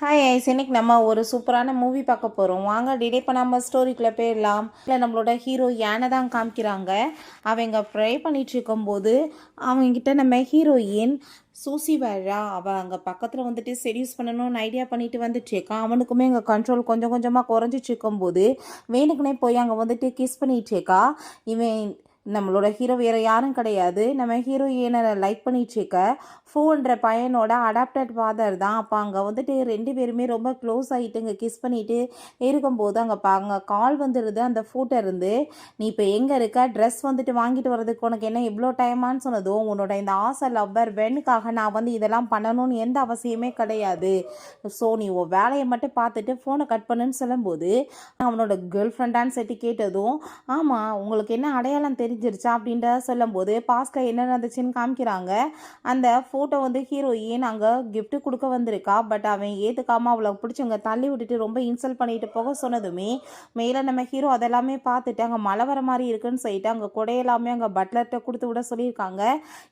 Hi ice, இன்னைக்கு நம்ம ஒரு சூப்பரான மூவி பார்க்க போகிறோம். வாங்க டிலே பண்ணாமல் ஸ்டோரிக்குள்ளே போயிடலாம். இல்லை, நம்மளோட ஹீரோ யானை தான் காமிக்கிறாங்க. அவங்க ப்ரே பண்ணிட்டு இருக்கும்போது அவங்ககிட்ட நம்ம ஹீரோயின் சூசி வேறா அவள் அங்கே பக்கத்தில் வந்துட்டு செடியூஸ் பண்ணணும்னு ஐடியா பண்ணிட்டு வந்துட்டுருக்கான். அவனுக்குமே அங்கே கண்ட்ரோல் கொஞ்சம் கொஞ்சமாக குறைஞ்சிட்டு இருக்கும்போது வேணுக்குனே போய் அங்கே வந்துட்டு கிஸ் பண்ணிகிட்ருக்கா. இவன் நம்மளோட ஹீரோ வேறு யாரும் கிடையாது, நம்ம ஹீரோயினை லைக் பண்ணிகிட்ருக்க ஃபூன்ற பையனோட அடாப்டட் ஃபாதர் தான். அப்போ அங்கே வந்துட்டு ரெண்டு பேருமே ரொம்ப க்ளோஸ் ஆகிட்டு இங்கே கிஸ் பண்ணிட்டு இருக்கும்போது அங்கே கால் வந்துடுது அந்த ஃபோட்டோ இருந்து. நீ இப்போ எங்கே இருக்க, ட்ரெஸ் வந்துட்டு வாங்கிட்டு வரதுக்கு உனக்கு என்ன இவ்வளோ டைமான்னு சொன்னதும், உன்னோட இந்த ஆசை லவ்வர் வெண்ணுக்காக நான் வந்து இதெல்லாம் பண்ணணும்னு எந்த அவசியமே கிடையாது. ஸோ நீ உன் வேலையை மட்டும் பார்த்துட்டு ஃபோனை கட் பண்ணுன்னு சொல்லும்போது அவனோட கேர்ள் ஃப்ரெண்டான்னு செட்டு கேட்டதும், ஆமாம் உங்களுக்கு என்ன அடையாளம் தெரிஞ்சிருச்சா அப்படின்ற சொல்லும்போது பாஸ்டில் என்ன நடந்துச்சுன்னு காமிக்கிறாங்க. அந்த ஃபோட்டோ வந்து ஹீரோயின் அங்கே கிஃப்ட் கொடுக்க வந்திருக்கா. பட் அவன் ஏற்றுக்காமல் அவளை பிடிச்சவங்க தள்ளி விட்டுட்டு ரொம்ப இன்சல்ட் பண்ணிட்டு போக சொன்னதுமே மேலே நம்ம ஹீரோ அதெல்லாமே பார்த்துட்டு அங்கே மழை வர மாதிரி இருக்குன்னு சொல்லிட்டு அங்கே கொடையெல்லாமே அங்கே பட்லர்கிட்ட கொடுத்து விட சொல்லியிருக்காங்க.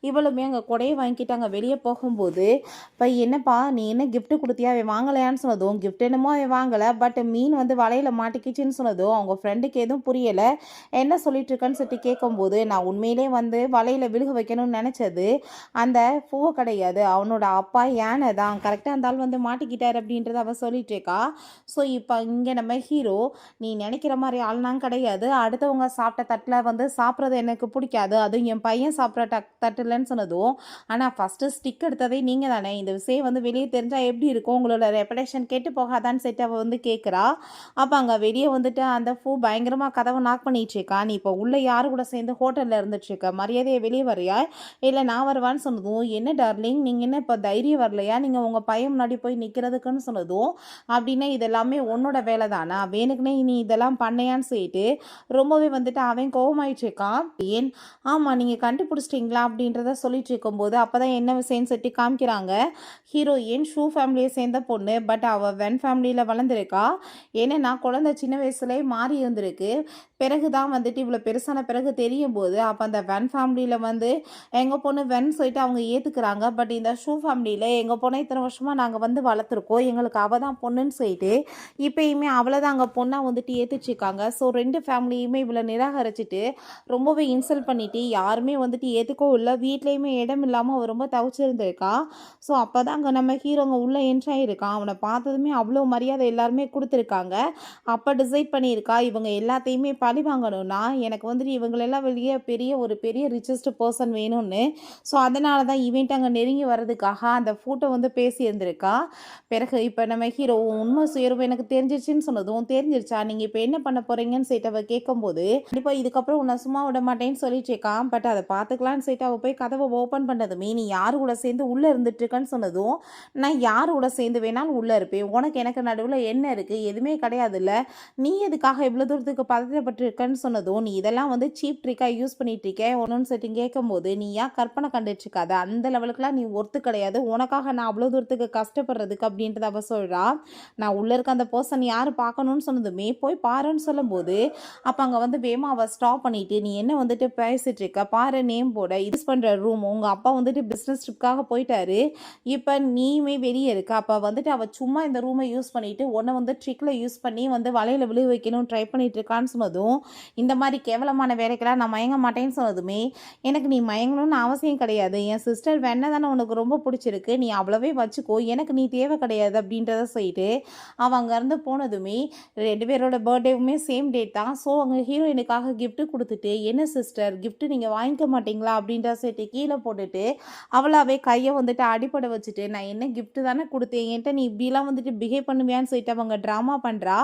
இவளுமே அங்கே கொடையை வாங்கிட்டு அங்கே வெளியே போகும்போது, இப்போ என்னப்பா நீ என்ன கிஃப்ட் கொடுத்தியா, அவன் வாங்கலையான்னு சொன்னதும், கிஃப்ட் என்னமோ அவன் வாங்கலை, பட் மீன் வந்து வலையில் மாட்டிக்கிச்சின்னு சொன்னதும் அவங்க ஃப்ரெண்டுக்கு எதுவும் புரியலை. என்ன சொல்லிட்டு இருக்கேன்னு சொல்லிட்டு கேட்கும்போது, நான் உண்மையிலே வந்து வலையில் விழுக வைக்கணும்னு நினச்சது அந்த பூவை கிடையாது, அவனோட அப்பா யானை தான், கரெக்டாக இருந்தாலும் வந்து மாட்டிக்கிட்டார் அப்படின்றத அவள் சொல்லிட்டு இருக்கா. ஸோ இப்போ இங்கே நம்ம ஹீரோ, நீ நினைக்கிற மாதிரி ஆள்னாங்க கிடையாது, அடுத்தவங்க சாப்பிட்ட தட்டில் வந்து சாப்பிட்றது எனக்கு பிடிக்காது, அதுவும் என் பையன் சாப்பிட்ற தட்டுலன்னு சொன்னதும், ஆனால் ஃபஸ்ட்டு ஸ்டிக் எடுத்ததே நீங்கள் தானே, இந்த விஷயம் வந்து வெளியே தெரிஞ்சால் எப்படி இருக்கும், உங்களோட ரெப்புடேஷன் கெட்டு போகாதான்னு செட்டு அவள் வந்து கேட்குறா. அப்போ அங்கே வெளியே வந்துட்டு அந்த பூ பயங்கரமாக கதவை நாக் பண்ணிகிட்ருக்கா. நீ இப்போ உள்ளே யாரு கூட சேர்ந்து ஹோட்டலில் இருந்துட்டுருக்க, மரியாதையை வெளியே வரையா இல்லை நான் வருவான்னு சொன்னதும், என்ன டார்லிங் நீங்கள் என்ன இப்போ தைரியம் வரலையா, நீங்கள் உங்கள் பையன் முன்னாடி போய் நிற்கிறதுக்குன்னு சொன்னதும், அப்படின்னா இதெல்லாமே உன்னோட வேலை தானா, வேணுக்குனே நீ இதெல்லாம் பண்ணையான்னு சொல்லிட்டு ரொம்பவே வந்துட்டு அவன் கோபமாயிட்டுருக்கான். ஏன் ஆமாம் நீங்கள் கண்டுபிடிச்சிட்டிங்களா அப்படின்றத சொல்லிட்டு இருக்கும்போது அப்போ தான் என்ன விஷயம்னு சொல்லிட்டு காமிக்கிறாங்க. ஹீரோயின் ஷூ ஃபேமிலியை சேர்ந்த பொண்ணு, பட் அவள் வென் ஃபேமிலியில் வளர்ந்துருக்கா. ஏன்னா குழந்தை சின்ன வயசுலேயே மாறி இருந்திருக்கு. பிறகு தான் வந்துட்டு இவ்வளோ பெருசான பிறகு தெரியும் போது அப்போ அந்த வென் ஃபேமிலியில் வந்து எங்கள் பொண்ணு வென் சொல்லிட்டு அவங்க ஏற்றுக்கிறாங்க. பட் இந்த ஷூ ஃபேமிலியில் எங்கள் பொண்ணை இத்தனை வருஷமாக நாங்கள் வந்து வளர்த்துருக்கோம், எங்களுக்கு அவள் தான் பொண்ணுன்னு சொல்லிட்டு இப்போயுமே அவளை தான் அங்கே பொண்ணாக வந்துட்டு ஏற்றுச்சிருக்காங்க. ஸோ ரெண்டு ஃபேமிலியுமே இவ்வளோ நிராகரிச்சிட்டு ரொம்பவே இன்சல்ட் பண்ணிவிட்டு யாருமே வந்துட்டு ஏற்றுக்கவும் இல்லை, வீட்லேயுமே இடம் இல்லாமல் அவள் ரொம்ப தவிச்சிருந்துருக்கா. ஸோ அப்போ தான் அங்கே நம்ம ஹீரோங்க உள்ளே என்ட்ராயிருக்கான். அவனை பார்த்ததுமே அவ்வளோ மரியாதை எல்லாருமே கொடுத்துருக்காங்க. அப்போ டிசைட் பண்ணியிருக்கா, இவங்க எல்லாத்தையுமே பழி வாங்கணும்னா எனக்கு வந்துட்டு இவங்களெல்லாம் வெளியே பெரிய ரிச்சஸ்ட் பர்சன் வேணும்னு. ஸோ அதனால தான் ஈவெண்ட் அங்கே நெருங்கி வர்றதுக்காக அந்த ஃபோட்டோ வந்து பேசியிருந்திருக்கா. பிறகு இப்போ நம்ம ஹீரோ உண்மை சுயரூபம் எனக்கு தெரிஞ்சிருச்சுன்னு சொன்னதும், தெரிஞ்சிருச்சா நீங்கள் இப்போ என்ன பண்ண போகிறீங்கன்னு சொல்லிட்டு அவள் கேட்கும்போது, கண்டிப்பாக இதுக்கப்புறம் உன்னை சும்மா விட மாட்டேன்னு சொல்லிட்டு இருக்கான். பட் அதை பார்த்துக்கலான்னு சொல்லிட்டு அவள் போய் கதவை ஓப்பன் பண்ணதுமே, நீ யார் கூட சேர்ந்து உள்ளே இருந்துட்டுருக்கன்னு சொன்னதும், நான் யார் கூட சேர்ந்து வேணாலும் உள்ளே இருப்பேன், உனக்கு எனக்கு நடுவில் என்ன இருக்குது, எதுவுமே கிடையாதுல்ல, நீ எதுக்காக இவ்வளோ தூரத்துக்கு பதற்றப்பட்டிருக்கன்னு சொன்னதும், நீ இதெல்லாம் வந்து சீப் ட்ரிக்காக யூஸ் பண்ணிட்டு இருக்கேன் ஒன்றுன்னு சொல்லிட்டு கேட்கும்போது, நீ ஏன் கற்பனை கண்டுட்ருக்காத, அந்த லெவலுக்குலாம் நீ ஒர்த்து கிடையாது, உனக்காக நான் அவ்வளோ தூரத்துக்கு கஷ்டப்படுறதுக்கு அப்படின்றத அவள் சொல்கிறா. நான் உள்ளே இருக்க அந்த பர்சன் யார் பார்க்கணுன்னு சொன்னதுமே போய் பாருன்னு சொல்லும்போது அப்போ அங்கே வந்து வேமா அவள் ஸ்டாப் பண்ணிவிட்டு, நீ என்ன வந்துட்டு பேசிகிட்டு இருக்க பாரு, நேம் போட யூஸ் பண்ணுற ரூம், உங்கள் அப்பா வந்துட்டு பிஸ்னஸ் ட்ரிப்காக போயிட்டாரு, இப்போ நீயுமே வெளியே இருக்க, அப்போ வந்துட்டு அவள் சும்மா இந்த ரூமை யூஸ் பண்ணிவிட்டு உன்னை வந்து ட்ரிக்கில் யூஸ் பண்ணி வந்து வலையில் விழு வைக்கணும்னு ட்ரை பண்ணிட்டு இருக்கான்னு சொன்னதும், இந்த மாதிரி கேவலமான வேலைக்கெல்லாம் நான் மயங்க மாட்டேன்னு சொன்னதுமே, எனக்கு நீ மயங்கணும்னு அவசியம் கிடையாது, என் சிஸ்டர் வேணா தானே உனக்கு ரொம்ப பிடிச்சிருக்கு, நீ அவ்வளவே வச்சுக்கோ, எனக்கு நீ தேவை கிடையாது அப்படின்றத சொல்லிட்டு அவள் அங்கேருந்து போனதுமே ரெண்டு பேரோட பர்த்டேவுமே சேம் டேட் தான். ஸோ அவங்க ஹீரோயினுக்காக கிஃப்ட்டு கொடுத்துட்டு, என்ன சிஸ்டர் கிஃப்ட்டு நீங்கள் வாங்கிக்க மாட்டிங்களா அப்படின்ற சொல்லிட்டு கீழே போட்டுட்டு அவளாவே கையை வந்துட்டு அடிப்பட வச்சுட்டு, நான் என்ன கிஃப்ட்டு தானே கொடுத்தேன், என்கிட்ட நீ இப்படிலாம் வந்துட்டு பிஹேவ் பண்ணுவியான்னு சொல்லிட்டு அவங்க ட்ராமா பண்ணுறா.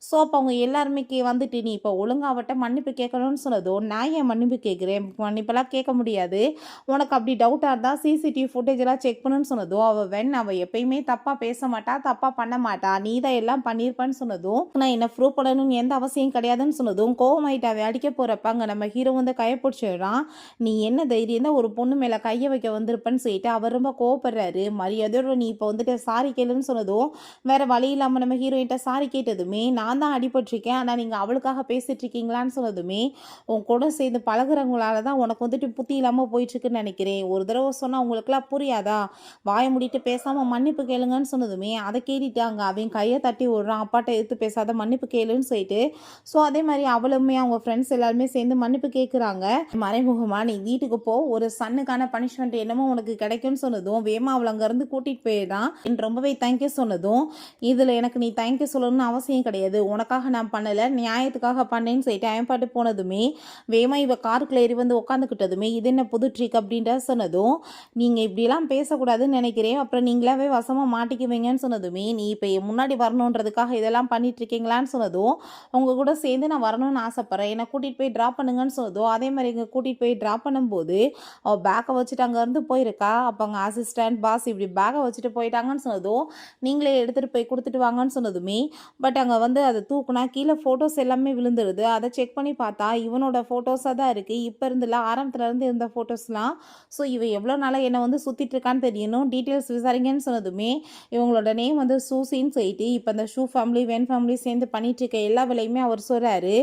ஸோ அப்போ அவங்க எல்லாருமே வந்துட்டு நீ இப்போ ஒழுங்காவட்ட மன்னிப்பு கேட்கணும்னு சொன்னதும், நான் ஏன் மன்னிப்பு கேட்குறேன், மன்னிப்பெல்லாம் கேட்க முடியாது, உனக்கு அப்படி டவுட்டாக இருந்தால் சிசிடிவி ஃபுட்டேஜ் எல்லாம் செக் பண்ணுன்னு சொன்னதும், அவள் எப்பயுமே தப்பாக பேச மாட்டா, தப்பாக பண்ண மாட்டா, நீ தான் எல்லாம் பண்ணியிருப்பான்னு சொன்னதும், நான் என்ன ப்ரூவ் பண்ணணும்னு எந்த அவசியம் கிடையாதுன்னு சொன்னதும் கோவமாயிட்டு அவள் அடிக்க போகிறப்ப அங்கே நம்ம ஹீரோ வந்து கையை பிடிச்சிடுறான். நீ என்ன தைரியம் தான் ஒரு பொண்ணு மேலே கையை வைக்க வந்திருப்பேன்னு சொல்லிட்டு அவர் ரொம்ப கோவப்படுறாரு. மரியாதையோட நீ இப்போ வந்துட்டு சாரி கேளுன்னு சொன்னதும், வேறு வழி இல்லாமல் நம்ம ஹீரோயின்ட்ட சாரி கேட்டதுமே, நான் தான் அடிபட்டிருக்கேன், ஆனால் நீங்கள் அவளுக்காக பேசிகிட்டு இருக்கீங்களான்னு சொன்னதுமே, உன் கூட கூட சேர்ந்து பழகுறவங்களால தான் உனக்கு வந்துட்டு புத்தி இல்லாமல் போயிட்டுருக்குன்னு நினைக்கிறேன். ஒரு தடவை சொன்னால் உங்களுக்குலாம் புரியாதா? வாயை மூடிட்டு பேசாமல் மன்னிப்பு கேளுங்கன்னு சொன்னதுமே அதை கேட்டுட்டாங்க. அவன் கையை தட்டி விடுறான், அப்பாட்ட எதிர்த்து பேசாத மன்னிப்பு கேளுன்னு சொல்லிட்டு. ஸோ அதே மாதிரி அவளுமே அவங்க ஃப்ரெண்ட்ஸ் எல்லாருமே சேர்ந்து மன்னிப்பு கேட்குறாங்க. மறைமுகமாக நீ வீட்டுக்கு போ, ஒரு சன்னுக்கான பனிஷ்மெண்ட் என்னமோ உனக்கு கிடைக்கும்னு சொன்னதும் வேமா அவளை அங்கேருந்து கூட்டிகிட்டு போயிடான். ரொம்பவே தேங்க்யூ சொன்னதும் இதில் எனக்கு நீ தேங்க்யூ சொல்லணும்னு அவசியம் கிடையாது, உனக்காக நான் பண்ணலை, நியாயத்துக்காக பண்ணேன்னு சொல்லிட்டு அவன் பாட்டு போனதுமே வேமா இவ காருக்குள்ள ஏறி வந்து உட்காந்துக்கிட்டதுமே இது என்ன புது ட்ரிக் அப்படின்ற சொன்னதும் நீங்கள் இப்படிலாம் பேசக்கூடாதுன்னு நினைக்கிறேன், அப்புறம் நீங்களாவே வசமாக மாட்டிக்குவீங்கன்னு சொன்னதுமே நீ இப்போ என் முன்னாடி வரணுன்றதுக்காக இதெல்லாம் பண்ணிட்டு இருக்கீங்களான்னு சொன்னதும் உங்கள் கூட சேர்ந்து நான் வரணும்னு ஆசைப்பட்றேன், என்னை கூட்டிகிட்டு போய் ட்ராப் பண்ணுங்கன்னு சொன்னதும் அதே மாதிரி இங்கே கூட்டிகிட்டு போய் ட்ராப் பண்ணும்போது அவள் பேக்கை வச்சுட்டு அங்கேருந்து போயிருக்கா. அப்போ அங்கே அசிஸ்டன்ட் பாஸ் இப்படி பேக்கை வச்சுட்டு போயிட்டாங்கன்னு சொன்னதும் நீங்களே எடுத்துகிட்டு போய் கொடுத்துட்டு வாங்கன்னு சொன்னதுமே பட் அங்கே வந்து அதை தூக்குனா கீழே ஃபோட்டோஸ் எல்லாமே விழுந்துடுது. அதை செக் பண்ணி பார்த்தா இவனோட ஃபோட்டோஸாக தான் இருக்குது, இப்போ இருந்துல ஆரம்பத்துலேருந்து இருந்த ஃபோட்டோஸ்லாம். ஸோ இவன் எவ்வளோ நாளாக என்னை வந்து சுற்றிட்டு இருக்கான்னு தெரியணும், டீட்டெயில்ஸ் விசாரிங்கன்னு சொன்னதுமே இவங்களோட நேம் வந்து சூசின்னு சொல்லிட்டு இப்போ அந்த ஷூ ஃபேமிலி வென் ஃபேமிலி சேர்ந்து பண்ணிட்டு இருக்க எல்லா வேலையுமே அவர் சொல்கிறாரு.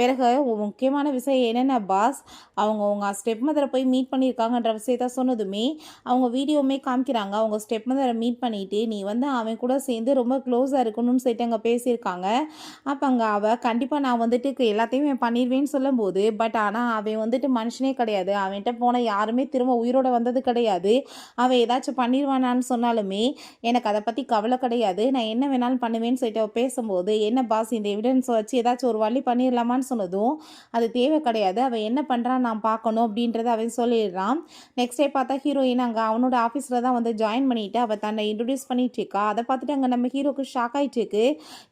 பிறகு முக்கியமான விஷயம் என்னென்ன பாஸ், அவங்க உங்கள் ஸ்டெப் மதரை போய் மீட் பண்ணியிருக்காங்கன்ற விஷயத்த சொன்னதுமே அவங்க வீடியோவுமே காமிக்கிறாங்க. அவங்க ஸ்டெப் மதரை மீட் பண்ணிவிட்டு நீ வந்து அவன் கூட சேர்ந்து ரொம்ப க்ளோஸாக இருக்கணும்னு சொல்லிட்டு அங்கே பேசியிருக்காங்க. அப்போ அங்கே அவள் கண்டிப்பாக நான் வந்துட்டு எல்லாத்தையும் பண்ணிடுவேன்னு சொல்லும்போது பட் ஆனால் அவன் வந்துட்டு மனுஷனே கிடையாது, அவன்கிட்ட போன யாருமே திரும்ப உயிரோட வந்தது கிடையாது, அவன் ஏதாச்சும் பண்ணிடுவானான்னு சொன்னாலுமே எனக்கு அதை பற்றி கவலை கிடையாது, நான் என்ன வேணாலும் பண்ணுவேன்னு சொல்லிட்டு அவள் பேசும்போது என்ன பாஸ் இந்த எவிடன்ஸை வச்சு ஏதாச்சும் ஒரு வழி பண்ணிடலாமான்னு சொன்னதும் அது தேவை கிடையாது, அவன் என்ன பண்ணுறான்னு நான் பார்க்கணும் அப்படின்றத அவன் சொல்லிடுறான். நெக்ஸ்ட் டே பார்த்தா ஹீரோயின் அங்கே அவனோட ஆஃபீஸில் தான் வந்து ஜாயின் பண்ணிவிட்டு அவள் தன்னை இன்ட்ரடியூஸ் பண்ணிட்டு இருக்கா. அதை பார்த்துட்டு அங்கே நம்ம ஹீரோக்கு ஷாக் ஆகிட்டு இருக்கு.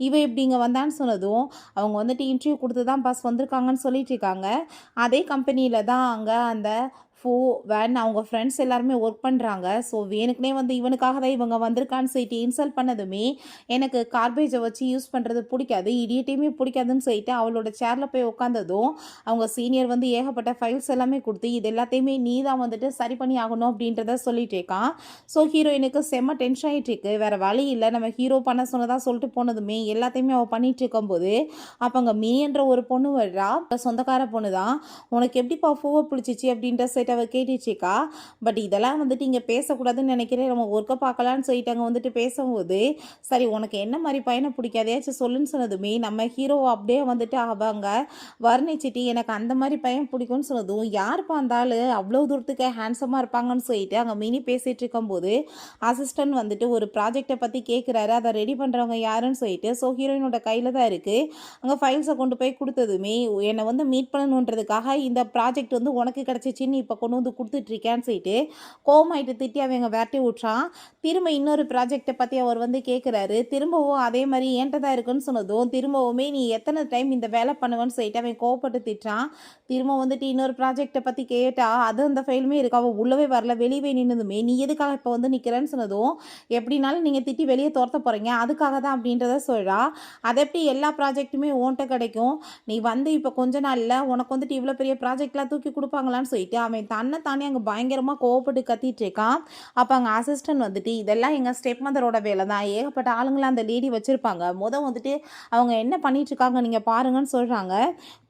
இவன் இப்படி இங்கே வந்தான்னு சொன்னதும் அவங்க வந்துட்டு இன்டர்வியூ கொடுத்து தான் பாஸ் வந்திருக்காங்கன்னு சொல்லிட்டு இருக்காங்க. அதே கம்பெனியில் தான் அங்கே அந்த வேன் அவங்க ஃப்ரெண்ட்ஸ் எல்லாருமே ஒர்க் பண்ணுறாங்க. ஸோ வேணுக்குனே வந்து இவனுக்காக தான் இவங்க வந்திருக்கான்னு சொல்லிட்டு இன்சல்ட் பண்ணதுமே எனக்கு கார்பேஜை வச்சு யூஸ் பண்ணுறது பிடிக்காது, இடியட்டையுமே பிடிக்காதுன்னு சொல்லிட்டு அவளோட சேரில் போய் உட்காந்ததும் அவங்க சீனியர் வந்து ஏகப்பட்ட ஃபைல்ஸ் எல்லாமே கொடுத்து இது எல்லாத்தையுமே நீ தான் வந்துட்டு சரி பண்ணி ஆகணும் அப்படின்றத சொல்லிட்டு இருக்கான். ஸோ ஹீரோயினுக்கு செம்ம டென்ஷன் ஆகிட்டு இருக்கு. வேறு வழி இல்லை, நம்ம ஹீரோ பண்ண சொன்னதாக சொல்லிட்டு போனதுமே எல்லாத்தையுமே அவள் பண்ணிட்டு இருக்கும்போது அப்போ அங்கே மினின்ற ஒரு பொண்ணு வர்றா, சொந்தக்கார பொண்ணு தான். உனக்கு எப்படிப்பா பூவை பிடிச்சிச்சு அப்படின்ற செட் அவள் கேட்டுச்சுக்கா. பட் இதெல்லாம் வந்துட்டு இங்கே பேசக்கூடாதுன்னு நினைக்கிறேன், நம்ம ஒர்க்கை பார்க்கலான்னு சொல்லிட்டு அங்கே வந்துட்டு பேசும்போது சரி உனக்கு என்ன மாதிரி பையனை பிடிக்காதையாச்சும் சொல்லுன்னு சொன்னதுமே நம்ம ஹீரோ அப்படியே வந்துட்டு அவங்க வர்ணிச்சிட்டு எனக்கு அந்த மாதிரி பையன் பிடிக்கும்னு சொன்னதும் யாருப்பா இருந்தாலும் அவ்வளோ தூரத்துக்கு ஹேண்ட்ஸமாக இருப்பாங்கன்னு சொல்லிட்டு அங்கே மினி பேசிகிட்டு இருக்கும்போது அசிஸ்டன்ட் வந்துட்டு ஒரு ப்ராஜெக்டை பற்றி கேட்குறாரு, அதை ரெடி பண்ணுறவங்க யாருன்னு சொல்லிட்டு. ஸோ ஹீரோயினோட கையில் தான் இருக்குது. அங்கே ஃபைல்ஸை கொண்டு போய் கொடுத்ததுமே என்னை வந்து மீட் பண்ணணுன்றதுக்காக இந்த ப்ராஜெக்ட் வந்து உனக்கு கிடச்சிச்சின்னு இப்போ கொண்டு வந்து கொடுத்துட்ருக்கேன்னு சொல்லிட்டு கோமாயிட்டு திட்டி அவங்க விரட்டி விட்றான். திரும்ப இன்னொரு ப்ராஜெக்டை பற்றி அவர் வந்து கேட்குறாரு. திரும்பவும் அதே மாதிரி என்கிட்ட தான் இருக்குன்னு சொன்னதும் திரும்பவுமே நீ எத்தனை டைம் இந்த வேலை பண்ணுவேன்னு சொல்லிட்டு அவன் கோவப்பட்டு திட்டுறான். திரும்ப வந்துட்டு இன்னொரு ப்ராஜெக்டை பற்றி கேட்டால் அது அந்த ஃபைலுமே இருக்கு, அவள் உள்ளவே வரல, வெளியே நின்னதுமே நீ எதுக்காக இப்போ வந்து நிற்கிறேன்னு சொன்னதும் எப்படினாலும் நீங்கள் திட்டி வெளியே துரத்த போகிறீங்க அதுக்காக தான் அப்படின்றத சொல்கிறா. அதை எப்படி எல்லா ப்ராஜெக்ட்டுமே ஓன்ட்ட கிடைக்கும், நீ வந்து இப்போ கொஞ்ச நாளில் உனக்கு வந்துட்டு இவ்வளோ பெரிய ப்ராஜெக்ட்லாம் தூக்கி கொடுப்பாங்களான்னு சொல்லிட்டு அவன் தன்னை தானே அங்கே பயங்கரமாக கோவப்பட்டு கத்திட்டு இருக்கான். அப்போ அங்கே அசிஸ்டன்ட் வந்துட்டு இதெல்லாம் எங்கள் ஸ்டெப் மதரோட வேலை தான், ஏகப்பட்ட ஆளுங்களாம் அந்த லேடி வச்சுருப்பாங்க, வந்துட்டு அவங்க என்ன பண்ணிட்டு இருக்காங்க நீங்கள் பாருங்கன்னு சொல்கிறாங்க.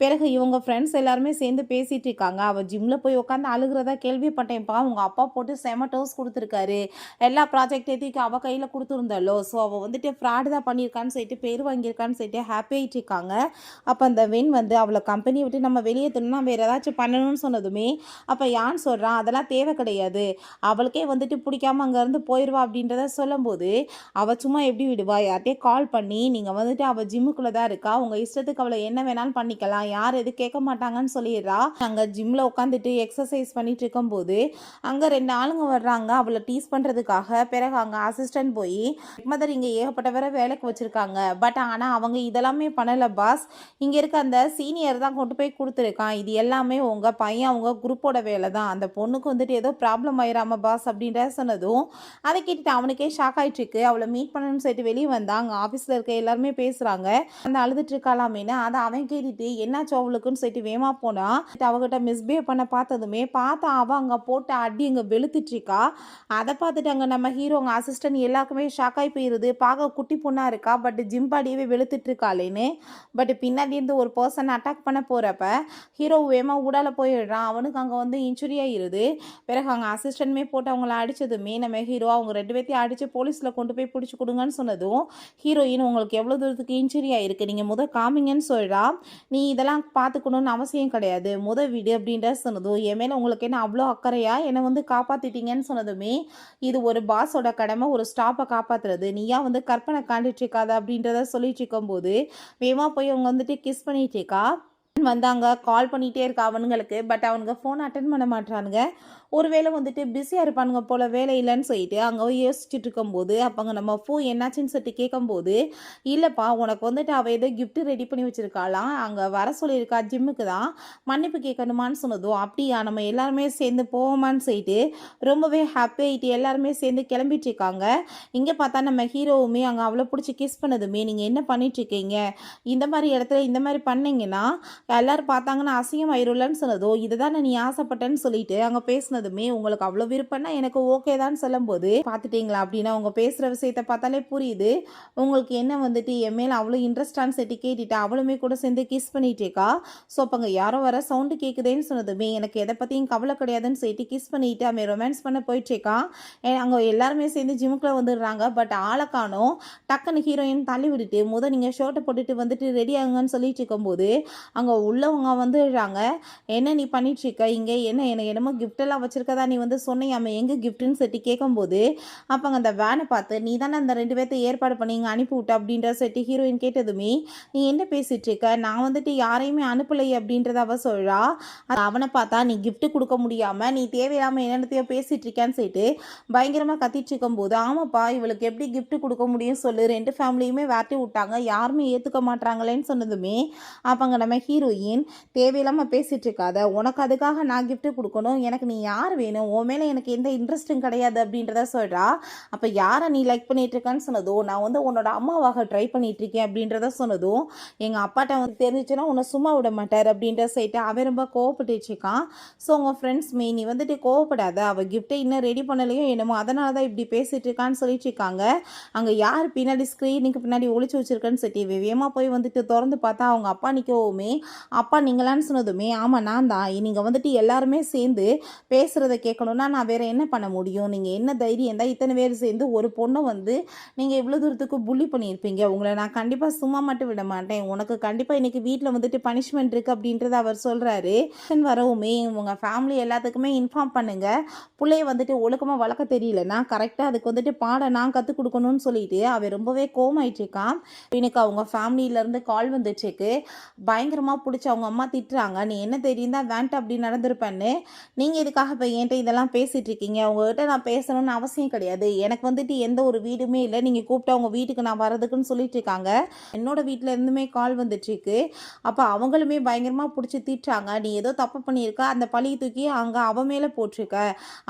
பிறகு இவங்க ஃப்ரெண்ட்ஸ் எல்லாருமே சேர்ந்து பேசிகிட்டு இருக்காங்க. அவள் ஜிம்மில் போய் உட்காந்து அழுகிறதா கேள்விப்பட்டேன்ப்பா, அவங்க அப்பா போட்டு செம டோஸ் கொடுத்துருக்காரு, எல்லா ப்ராஜெக்ட் எதுக்கு அவள் கையில் கொடுத்துருந்தாலோ, ஸோ அவள் வந்துட்டு ஃப்ராடு தான் பண்ணியிருக்கான்னு சொல்லிட்டு பேர் வாங்கியிருக்கான்னு சொல்லிட்டு ஹாப்பி ஆகிட்டு இருக்காங்க. அப்போ அந்த வென் வந்து அவளை கம்பெனி விட்டு நம்ம வெளியே தரணும்னா வேறு ஏதாச்சும் பண்ணணும்னு சொன்னதுமே அப்போ யான் சொல்கிறான் அதெல்லாம் தேவை கிடையாது, அவளுக்கே வந்துட்டு பிடிக்காம அங்கேருந்து போயிடுவா அப்படின்றத சொல்லும்போது அவள் சும்மா எப்படி விடுவா, யார்கிட்டே கால் பண்ணி நீங்கள் வந்துட்டு அவள் ஜிம்முக்குள்ளே தான் இருக்கா, உங்கள் இஷ்டத்துக்கு அவளை என்ன வேணாலும் பண்ணிக்கலாம், யார் எது கேட்க மாட்டாங்கன்னு சொல்லிடுறா. அங்கே ஜிம்மில் உட்காந்துட்டு எக்ஸசைஸ் பண்ணிட்டு இருக்கும்போது அங்கே 2 ஆளுங்க வர்றாங்க அவளை டீஸ் பண்ணுறதுக்காக. பிறகு அங்கே அசிஸ்டன்ட் போய் மதர் இங்கே ஏகப்பட்ட வேற வேலைக்கு வச்சுருக்காங்க, பட் ஆனால் அவங்க இதெல்லாமே பண்ணலை பாஸ், இங்கே இருக்க அந்த சீனியர் தான் கொண்டு போய் கொடுத்துருக்கான், இது எல்லாமே உங்கள் பையன் அவங்க குரூப்போட வேலை, வேலை தான், அந்த பொண்ணுக்கு வந்துட்டு ஏதோ ப்ராப்ளம் ஆயிராம பாஸ் அப்படின்ற சொன்னதும் அதை கேட்டுட்டு அவனுக்கே ஷாக் ஆயிட்டுருக்கு. அவளை மீட் பண்ணணும்னு சொல்லிட்டு வெளியே வந்தா அங்கே ஆஃபீஸில் இருக்க எல்லாருமே பேசுகிறாங்க. அந்த அழுதுட்டு இருக்காளாமேனு அதை அவன் கேட்டுட்டு என்னாச்சு அவளுக்குன்னு சொல்லிட்டு வேமா போனா அவகிட்ட மிஸ்பிஹேவ் பண்ண பார்த்ததுமே பார்த்தா அவள் அங்கே போட்டு அடி அங்கே வெளுத்துட்டு இருக்கா. அதை பார்த்துட்டு அங்கே நம்ம ஹீரோ அங்கே அசிஸ்டன்ட் எல்லாருக்குமே ஷாக் ஆகி போயிடுது. பார்க்க குட்டி பொண்ணாக இருக்கா, பட் ஜிம் பாடியவே வெளுத்துட்டு இருக்காளேன்னு. பட் பின்னாடி இருந்து ஒரு பர்சன் அட்டாக் பண்ண போகிறப்ப ஹீரோ வேமா ஊடால போயிடுறான். அவனுக்கு அங்கே வந்து இன்ஜுரி ஆகிடுது. பிறகு அங்கே அசிஸ்டன்ட்மே போட்டு அவங்கள அடித்ததுமே நம்ம ஹீரோ அவங்க 2 பேர்த்தையும் அடித்து போலீஸில் கொண்டு போய் பிடிச்சி கொடுங்கன்னு சொன்னதும் ஹீரோயின் உங்களுக்கு எவ்வளோ தூரத்துக்கு இன்ஜுரி ஆகிருக்கு, நீங்கள் காமிங்கன்னு சொல்கிறா. நீ இதெல்லாம் பார்த்துக்கணுன்னு அவசியம் கிடையாது, வீடு அப்படின்ற சொன்னதும் என் மேலே உங்களுக்கு என்ன அவ்வளோ அக்கறையா, என்னை காப்பாற்றிட்டீங்கன்னு சொன்னதுமே இது ஒரு பாஸோட கடமை, ஒரு ஸ்டாப்பை காப்பாற்றுறது, நீயா கற்பனை காண்டிட்டு இருக்காத அப்படின்றத சொல்லிட்டு இருக்கும்போது வேகமாக போய் அவங்க கிஸ் பண்ணிட்டு இருக்கா. வந்தாங்க, கால் பண்ணிகிட்டே இருக்கா அவனுங்களுக்கு. பட் அவனுங்க ஃபோன் அட்டன் பண்ண மாட்டானுங்க. ஒருவேளை பிஸியாக இருப்பானுங்க போல், வேலை இல்லைன்னு சொல்லிட்டு அங்கே யோசிச்சுட்டு இருக்கும்போது அப்போ நம்ம என்னாச்சுன்னு சொல்லிட்டு கேட்கும்போது இல்லைப்பா உனக்கு அவள் ஏதோ கிஃப்ட் ரெடி பண்ணி வச்சுருக்காளாம், அங்கே வர சொல்லியிருக்கா ஜிம்முக்கு தான், மன்னிப்பு கேட்கணுமான்னு சொன்னதும் அப்படியா நம்ம எல்லாருமே சேர்ந்து போவோமான்னு சொல்லிட்டு ரொம்பவே ஹாப்பி ஆகிட்டு எல்லாருமே சேர்ந்து கிளம்பிட்டு இருக்காங்க. இங்கே பார்த்தா நம்ம ஹீரோவுமே அங்கே அவ்வளோ பிடிச்சி கிஸ் பண்ணதுமே நீங்கள் என்ன பண்ணிட்டுருக்கீங்க, இந்த மாதிரி இடத்துல இந்த மாதிரி பண்ணீங்கன்னா எல்லாரும் பார்த்தாங்கன்னா அசிங்கம் ஆயிரும்லன்னு சொன்னதோ இதை தானே நீ ஆசைப்பட்டேன்னு சொல்லிட்டு அங்கே பேசினதுமே உங்களுக்கு அவ்வளோ விருப்பம்னா எனக்கு ஓகே தான் சொல்லும்போது பார்த்துட்டிங்களா அப்படின்னா அவங்க பேசுகிற விஷயத்த பார்த்தாலே புரியுது உங்களுக்கு என்ன என் மேலே அவ்வளோ இன்ட்ரெஸ்டான்னு சொல்லி கேட்டுட்டு அவளுமே கூட சேர்ந்து கிஸ் பண்ணிட்டேக்கா. ஸோ அப்போ அங்கே யாரோ வர சவுண்டு கேட்குதேன்னு சொன்னதுமே எனக்கு எதை பற்றியும் கவலை கிடையாதுன்னு சொல்லிட்டு கிஸ் பண்ணிட்டு அவன் ரொமான்ஸ் பண்ண போயிட்டேக்கா. அங்கே எல்லாருமே சேர்ந்து ஜிம்முக்குள்ளே வந்துடுறாங்க. பட் ஆளை காணோம். டக்குன்னு ஹீரோயின் தள்ளி விட்டுட்டு நீங்கள் ஷர்ட்டை போட்டுட்டு ரெடி ஆகுங்கன்னு சொல்லிட்டு இருக்கும்போது அங்கே உள்ளவங்க வந்துடுறாங்க. என்ன நீ பண்ணிட்டுருக்க இங்கே, எனக்கு என்னமோ கிஃப்டெல்லாம் வச்சுருக்கதா நீ சொன்னையாம எங்கே கிஃப்ட்டுன்னு சொல்லி கேட்கும்போது அப்போ அங்கே அந்த வேனை பார்த்து நீ தானே அந்த 2 பேர்த்த ஏற்பாடு பண்ணி இங்கே அனுப்பிவிட்ட அப்படின்ற சொல்லி ஹீரோயின் கேட்டதுமே நீ என்ன பேசிகிட்டு இருக்க, நான் யாரையுமே அனுப்பலை அப்படின்றத அவ சொல்கிறா. அவனை பார்த்தா நீ கிஃப்ட் கொடுக்க முடியாமல் நீ தேவையில்லாமல் என்னென்னத்தையோ பேசிகிட்டு இருக்கேன்னு சொல்லிட்டு பயங்கரமாக கத்திட்டு இருக்கும்போது ஆமாப்பா இவளுக்கு எப்படி கிஃப்ட் கொடுக்க முடியும் சொல்லு, 2 ஃபேமிலியுமே வேட்டி விட்டாங்க, யாருமே ஏற்றுக்க மாட்டாங்களேன்னு சொன்னதுமே அப்போ அங்கே நம்ம ஹீரோயின் தேவையில்லாமல் பேசிகிட்டு இருக்காத, உனக்கு அதுக்காக நான் கிஃப்ட்டு கொடுக்கணும், எனக்கு நீ யார் வேணும், உன் மேலே எனக்கு எந்த இன்ட்ரெஸ்ட்டும் கிடையாது அப்படின்றத சொல்கிறா. அப்போ யாரை நீ லைக் பண்ணிகிட்ருக்கான்னு சொன்னதும் நான் உன்னோட அம்மாவாக ட்ரை பண்ணிகிட்ருக்கேன் அப்படின்றத சொன்னதும் எங்கள் அப்பாட்ட தெரிஞ்சிச்சுன்னா உன்னை சும்மா விட மாட்டார் அப்படின்ற சைட்டு அவன் ரொம்ப கோவப்பட்டுருக்கான். ஸோ உங்கள் ஃப்ரெண்ட்ஸ்மே நீ கோவப்படாத, அவள் கிஃப்ட்டை இன்னும் ரெடி பண்ணலையோ என்னமோ அதனால தான் இப்படி பேசிகிட்டு இருக்கான்னு சொல்லிட்டு இருக்காங்க. அங்கே யார் பின்னாடி ஸ்க்ரீனுக்கு பின்னாடி ஒளிச்சு வச்சுருக்கேன்னு சொல்லி வேகமாக போய் திறந்து பார்த்தா அவங்க அப்பா நிற்கவுமே அப்பா நீங்களான்னு சொன்னதுமே ஆமாம் நான் தான், நீங்கள் எல்லாருமே சேர்ந்து பேசுகிறத கேட்கணுன்னா நான் வேறு என்ன பண்ண முடியும், நீங்கள் என்ன தைரியம் தான் இத்தனை பேர் சேர்ந்து ஒரு பொண்ணை நீங்கள் இவ்வளோ தூரத்துக்கு புள்ளி பண்ணியிருப்பீங்க, உங்களை நான் கண்டிப்பாக சும்மா மட்டும் விட மாட்டேன், உனக்கு கண்டிப்பாக இன்றைக்கி வீட்டில் பனிஷ்மெண்ட் இருக்குது அப்படின்றத அவர் சொல்கிறாரு. வரவுமே உங்கள் ஃபேமிலி எல்லாத்துக்குமே இன்ஃபார்ம் பண்ணுங்கள், பிள்ளைய ஒழுக்கமாக வளர்க்க தெரியலன்னா கரெக்டாக அதுக்கு பாடம் நான் கற்றுக் கொடுக்கணும்னு சொல்லிட்டு அவன் ரொம்பவே கோமாயிட்ருக்கான். எனக்கு அவங்க ஃபேமிலியிலேருந்து கால் வந்துட்டுருக்கு, பயங்கரமாக பிடிச்சி அவங்க அம்மா திட்டுறாங்க, நீ என்ன தெரியும் தான் வேண்டாம் அப்படி நடந்திருப்பேன்னு, நீங்கள் இதுக்காக இப்போ என்கிட்ட இதெல்லாம் பேசிகிட்டு இருக்கீங்க, உங்கள்கிட்ட நான் பேசணும்னு அவசியம் கிடையாது, எனக்கு எந்த ஒரு வீடுமே இல்லை, நீங்கள் கூப்பிட்டு அவங்க வீட்டுக்கு நான் வரதுக்குன்னு சொல்லிட்டு இருக்காங்க. என்னோட வீட்டில் இருந்துமே கால் வந்துட்டுருக்கு. அப்போ அவங்களுமே பயங்கரமாக பிடிச்சி திட்டுறாங்க, நீ ஏதோ தப்பு பண்ணியிருக்க, அந்த பழியை தூக்கி அங்கே அவ மேலே போட்டிருக்க,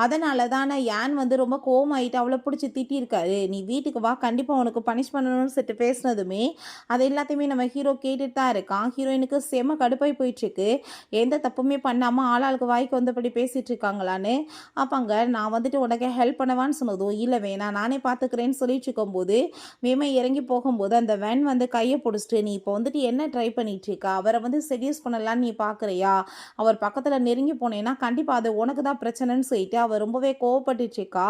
அதனால தான் ஏன் ரொம்ப கோவமாயிட்டு அவளை பிடிச்சி திட்டியிருக்காரு, நீ வீட்டுக்கு வா கண்டிப்பாக உனக்கு பனிஷ் பண்ணணும்னு சொல்லிட்டு பேசினதுமே அது எல்லாத்தையுமே நம்ம ஹீரோ கேட்டுட்டு தான் இருக்கான். ஹீரோயினுக்கு செம கடுப்பாய் போயிட்டுருக்கு, எந்த தப்புமே பண்ணாமல் ஆளாளுக்கு வாய்க்கு வந்தபடி பேசிகிட்டு இருக்காங்களான்னு. அப்போங்க நான் உனக்கு ஹெல்ப் பண்ணவான்னு சொன்னதும் இல்லை வேணாம் நானே பார்த்துக்கிறேன்னு சொல்லிட்டு இருக்கும்போது வேமை இறங்கி போகும்போது அந்த வேன் கையை பிடிச்சிட்டு நீ இப்போ என்ன ட்ரை பண்ணிட்டு இருக்கா, அவரை செடியூஸ் பண்ணலான்னு நீ பார்க்குறியா, அவர் பக்கத்தில் நெருங்கி போனேன்னா கண்டிப்பாக அது உனக்கு தான் பிரச்சனைன்னு சொல்லிட்டு அவர் ரொம்பவே கோவப்பட்டுட்டு இருக்கா.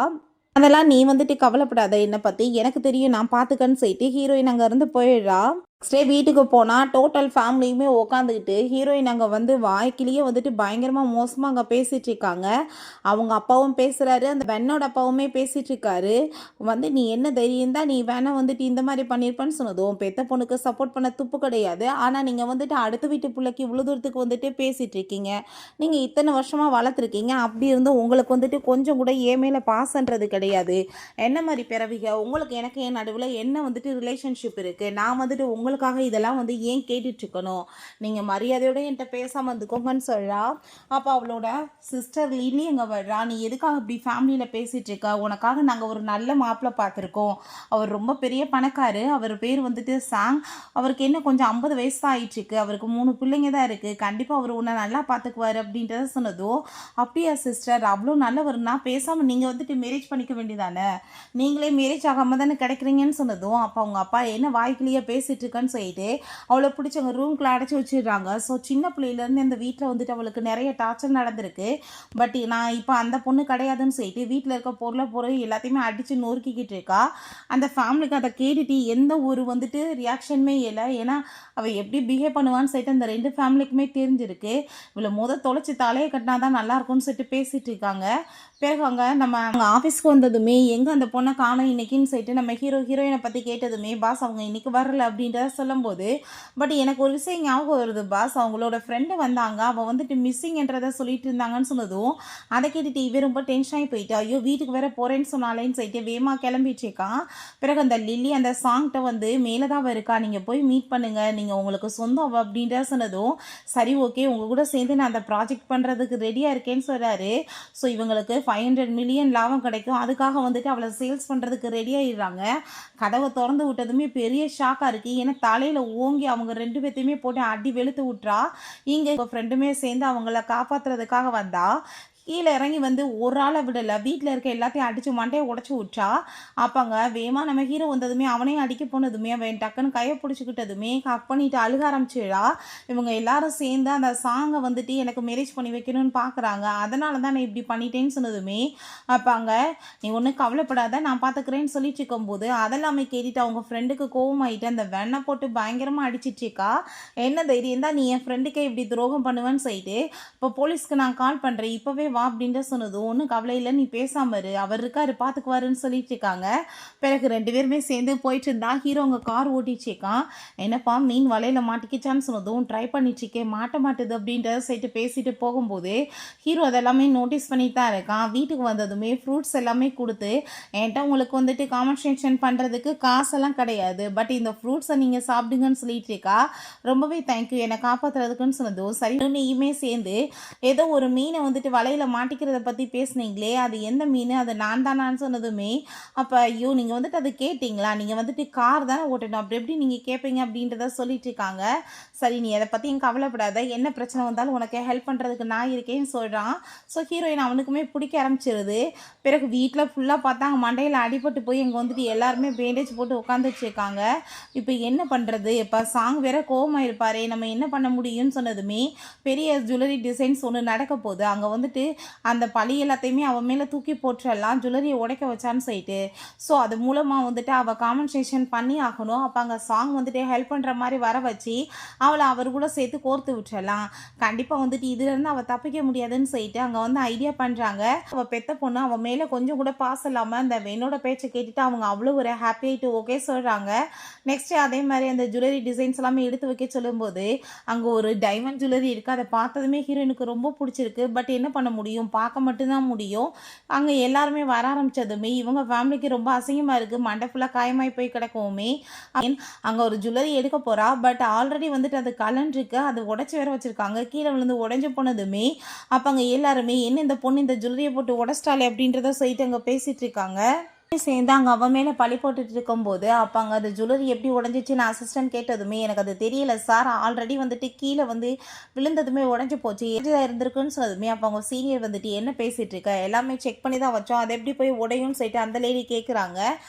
அதெல்லாம் நீ கவலைப்படாத, என்னை பற்றி எனக்கு தெரியும் நான் பார்த்துக்கன்னு சொல்லிட்டு ஹீரோயின் அங்கேருந்து போயிடுறா. நெக்ஸ்ட் டே வீட்டுக்கு போனால் டோட்டல் ஃபேமிலியுமே உட்காந்துக்கிட்டு ஹீரோயின் அங்கே வாய்க்கிலேயே பயங்கரமாக மோசமாக அங்கே பேசிகிட்டு இருக்காங்க. அவங்க அப்பாவும் பேசுகிறாரு, அந்த வெண்ணோட அப்பாவுமே பேசிகிட்டு இருக்காரு. நீ என்ன தைரியம் தான் நீ வேணா இந்த மாதிரி பண்ணியிருப்பேன்னு சொன்னதும் பெத்த பொண்ணுக்கு சப்போர்ட் பண்ண துப்பு கிடையாது, ஆனால் நீங்கள் அடுத்த வீட்டு பிள்ளைக்கு இவ்வளோ தூரத்துக்கு பேசிகிட்டு இருக்கீங்க, நீங்கள் இத்தனை வருஷமாக வளர்த்துருக்கீங்க, அப்படி இருந்தும் உங்களுக்கு கொஞ்சம் கூட ஏ மேலே பாசன்றது கிடையாது, என்ன மாதிரி பிறவிக உங்களுக்கு எனக்கு என் நடுவில் என்ன ரிலேஷன்ஷிப் இருக்குது, நான் உங்களுக்காக இதெல்லாம் வந்து ஏன் கேட்டுட்ருக்கணும், நீங்கள் மரியாதையோடு என்கிட்ட பேசாமல் வந்துக்கோங்கன்னு சொல்கிறா. அப்போ அவளோட சிஸ்டர் லில்லி எங்கே வர்றா, நீ எதுக்காக இப்படி ஃபேமிலியில் பேசிகிட்டு இருக்க, உனக்காக நாங்கள் ஒரு நல்ல மாப்பிள்ளை பார்த்துருக்கோம், அவர் ரொம்ப பெரிய பணக்காரு, அவர் பேர் வந்துட்டு சாங், அவருக்கு என்ன கொஞ்சம் 50 வயசு தான் ஆயிட்டுருக்கு, அவருக்கு 3 பிள்ளைங்க தான் இருக்குது, கண்டிப்பாக அவர் உன்னை நல்லா பார்த்துக்குவார் அப்படின்றத சொன்னதோ, அப்படியா சிஸ்டர் அவ்வளோ நல்லவர்னா பேசாமல் நீங்கள் வந்துட்டு மேரேஜ் பண்ணிக்க வேண்டியதானே, நீங்களே மேரேஜ் ஆகாமல் தானே கிடைக்கிறீங்கன்னு சொன்னதும் அப்போ அவங்க அப்பா என்ன வாய்க்கிலேயே பேசிகிட்டு இருக்கேன்னு சொல்லிட்டு அவளை பிடிச்சவங்க ரூம்குள்ளே அடைச்சி வச்சிடுறாங்க. ஸோ சின்ன பிள்ளையிலேருந்து இந்த வீட்டில் வந்துட்டு அவளுக்கு நிறைய டார்ச்சர் நடந்திருக்கு. பட் நான் இப்போ அந்த பொண்ணு கிடையாதுன்னு சொல்லிட்டு வீட்டில் இருக்க பொருள் எல்லாத்தையுமே அடித்து நொறுக்கிக்கிட்டு இருக்கா. அந்த ஃபேமிலிக்கு அதை கேட்டுட்டு எந்த ஒரு வந்துட்டு ரியாக்ஷனுமே இல்லை. ஏன்னா அவள் எப்படி பிஹேவ் பண்ணுவான்னு சொல்லிட்டு அந்த 2 ஃபேமிலிக்குமே தெரிஞ்சிருக்கு. இவளை தொலைச்சி தலையை கட்டினா தான் நல்லாயிருக்கும்னு சொல்லிட்டு பேசிகிட்டு இருக்காங்க. பிறகு நம்ம ஆஃபீஸ்க்கு வந்ததுமே எங்கே அந்த பொண்ணை காணோம் இன்னைக்குன்னு சொல்லிட்டு நம்ம ஹீரோயினை பற்றி கேட்டதுமே பாஸ் அவங்க இன்னைக்கு வரல அப்படின்றத சொல்லும்போது பட் எனக்கு ஒரு விஷயம் ஞாபகம் வருது பாஸ், அவங்களோட ஃப்ரெண்டு வந்தாங்க, அவள் வந்துட்டு மிஸ்ஸிங்ன்றதை சொல்லிட்டு இருந்தாங்கன்னு சொன்னதும் அதை கேட்டுட்டு இவன் ரொம்ப டென்ஷன் ஆகி போயிட்டு ஐயோ வீட்டுக்கு வேற போகிறேன்னு சொன்னாலேன்னு சொல்லிட்டு வேமா கிளம்பிட்டுருக்கான். பிறகு அந்த லில்லி அந்த சாங்கிட்ட வந்து மேலே தான் இருக்கா, நீங்கள் போய் மீட் பண்ணுங்கள், நீங்கள் உங்களுக்கு சொந்தம் அப்படின்றத சொன்னதும் சரி ஓகே உங்கள் கூட சேர்ந்து நான் அந்த ப்ராஜெக்ட் பண்ணுறதுக்கு ரெடியாக இருக்கேன்னு சொல்கிறாரு. ஸோ இவங்களுக்கு 500 மில்லியன் லாபம் கிடைக்கும், அதுக்காக வந்துட்டு அவளை சேல்ஸ் பண்ணுறதுக்கு ரெடி ஆகிடுறாங்க. கதவை திறந்து விட்டதுமே பெரிய ஷாக்காக இருக்குது. ஏன்னா தலையில் ஓங்கி அவங்க 2 பேர்த்தையுமே போட்டு அடி வெளுத்து விட்றா. இங்கே இப்போ ஃப்ரெண்டுமே சேர்ந்து அவங்கள காப்பாற்றுறதுக்காக வந்தா. கீழே இறங்கி வந்து ஒரு ஆளை விடலை, வீட்டில் இருக்க எல்லாத்தையும் அடித்து மண்டையை உடச்சி விட்றா. அப்போங்க வேமா நம்ம ஹீரோ வந்ததுமே அவனையும் அடிக்க போனதுமே அவன் டக்குன்னு கையை பிடிச்சிக்கிட்டதுமே ஹக் பண்ணிட்டு அழுக ஆரம்பிச்சிடா. இவங்க எல்லாரும் சேர்ந்து அந்த சாங்கை வந்துட்டு எனக்கு மேரேஜ் பண்ணி வைக்கணும்னு பார்க்குறாங்க, அதனால தான் நான் இப்படி பண்ணிட்டேன்னு சொன்னதுமே அப்பாங்க நீ ஒன்றும் கவலைப்படாத நான் பார்த்துக்கிறேன்னு சொல்லிட்டு இருக்கும்போது அதெல்லாமே கேட்டுட்டு அவங்க ஃப்ரெண்டுக்கு கோவமாயிட்டு அந்த வெண்ணை போட்டு பயங்கரமாக அடிச்சிட்ருக்கா. என்ன தைரியம் தான் நீ என் ஃப்ரெண்டுக்கே இப்படி துரோகம் பண்ணுவேன்னு சொல்லிட்டு இப்போ போலீஸ்க்கு நான் கால் பண்ணுறேன், இப்போவே வா அப்படின்ற சொன்னது ஒன்றும் கவலை இல்லை நீ பேசாம இரு, அவர் இருக்காரு பார்த்துக்குவாருன்னு சொல்லிட்டு இருக்காங்க. பிறகு 2 பேருமே சேர்ந்து போயிட்டு இருந்தா. ஹீரோ அங்கே கார் ஓட்டிச்சுக்கான். என்னப்பா மீன் வலையில மாட்டிக்கிச்சான்னு சொன்னதும் ட்ரை பண்ணிட்டுருக்கேன் மாட்ட மாட்டுது அப்படின்றத சைட்டு பேசிட்டு போகும்போது ஹீரோ அதெல்லாமே நோட்டீஸ் பண்ணிட்டு தான் இருக்கான். வீட்டுக்கு வந்ததுமே ஃப்ரூட்ஸ் எல்லாமே கொடுத்து என்கிட்ட உங்களுக்கு வந்துட்டு காம்பன்சேஷன் பண்ணுறதுக்கு காசெல்லாம் கிடையாது, பட் இந்த ஃப்ரூட்ஸை நீங்கள் சாப்பிடுங்கன்னு சொல்லிட்டு இருக்கா. ரொம்பவே தேங்க்யூ என்னை காப்பாற்றுறதுக்குன்னு சொன்னதும் சரி நீயுமே சேர்ந்து ஏதோ ஒரு மீனை வந்துட்டு வலையில் மாட்டிக்கிறத பற்றி பேசுனீங்களே அது எந்த மீன், அது நான் தானான்னு சொன்னதுமே அப்போ ஐயோ நீங்கள் வந்துட்டு அது கேட்டிங்களா, நீங்கள் வந்துட்டு கார் தானே ஓட்டணும் அப்படி எப்படி நீங்கள் கேட்பீங்க அப்படின்றத சொல்லிட்டு இருக்காங்க. சரி நீ அதை பற்றியும் கவலைப்படாத, என்ன பிரச்சனை வந்தாலும் உனக்கு ஹெல்ப் பண்ணுறதுக்கு நான் இருக்கேன்னு சொல்கிறான். ஸோ ஹீரோயின் அவனுக்குமே பிடிக்க ஆரம்பிச்சிருது. பிறகு வீட்டில் ஃபுல்லாக பார்த்தாங்க மண்டையில் அடிபட்டு போய் இங்கே வந்துட்டு எல்லாருமே பேண்டேஜ் போட்டு உட்காந்து வச்சுருக்காங்க. இப்போ என்ன பண்ணுறது, இப்போ சாங் வேற கோவமாக இருப்பாரே நம்ம என்ன பண்ண முடியும்னு சொன்னதுமே பெரிய ஜுவல்லரி டிசைன்ஸ் ஒன்று நடக்க போகுது, அங்கே வந்துட்டு அந்த பழி எல்லாத்தையுமே அவன் மேலே தூக்கி போட்டுடலாம், ஜுவல்லரியை உடைக்க வச்சான்னு சொல்லிட்டு. ஸோ அது மூலமாக வந்துட்டு அவள் காம்பன்சேஷன் பண்ணி ஆகணும். அப்போ அங்கே சாங் வந்துட்டு ஹெல்ப் பண்ணுற மாதிரி வர வச்சு அவளை அவர் கூட சேர்த்து கோர்த்து விட்டுறலாம், கண்டிப்பாக வந்துட்டு இதுலேருந்து அவள் தப்பிக்க முடியாதுன்னு சொல்லிட்டு அங்கே வந்து ஐடியா பண்ணுறாங்க. அவள் பெத்த பொண்ணு அவன் மேலே கொஞ்சம் கூட பாஸ் இல்லாமல் அந்த வெண்ணோட பேச்சை கேட்டுட்டு அவங்க அவ்வளோ ஒரு ஹாப்பி ஆகிட்டு ஓகே சொல்கிறாங்க. நெக்ஸ்ட்டு அதே மாதிரி அந்த ஜுவல்லரி டிசைன்ஸ் எல்லாமே எடுத்து வைக்க சொல்லும்போது அங்கே ஒரு டைமண்ட் ஜுவல்லரி இருக்குது, அதை பார்த்ததுமே ஹீரோயினுக்கு ரொம்ப பிடிச்சிருக்கு. பட் என்ன பண்ண முடியும், பார்க்க மட்டும்தான் முடியும். அங்கே எல்லாருமே வர ஆரம்பித்ததுமே இவங்க ஃபேமிலிக்கு ரொம்ப அசிங்கமாக இருக்குது, மண்டை ஃபுல்லாக காயமாகி போய் கிடக்குமே. அங்கே ஒரு ஜுவல்லரி எடுக்க போகிறா, பட் ஆல்ரெடி வந்துட்டு அது கலன்ருக்கு, அது உடச்சி வேற வச்சுருக்காங்க, கீழே விழுந்து உடஞ்சி போனதுமே அப்போ அங்கே எல்லாருமே என்ன இந்த பொண்ணு இந்த ஜுவல்லரியை போட்டு உடச்சிட்டாலே அப்படின்றத சொல்லிட்டு அங்கே பேசிகிட்டு இருக்காங்க. சேர்ந்து அங்கே அவன் மேலே பழி போட்டுட்டு இருக்கும்போது அப்போ அங்கே அந்த ஜுவல்லரி எப்படி உடஞ்சிச்சுன்னு அசிஸ்டன்ட் கேட்டதுமே எனக்கு அது தெரியல சார், ஆல்ரெடி வந்துட்டு கீழே வந்து விழுந்ததுமே உடஞ்சி போச்சு எதாக இருந்திருக்குன்னு சொன்னதுமே அப்போ அவங்க சீனியர் வந்துட்டு என்ன பேசிகிட்டு இருக்க, எல்லாமே செக் பண்ணி தான் வச்சோம், அது எப்படி போய் உடையும்னு சொல்லிட்டு அந்த லேடி கேட்குறாங்க.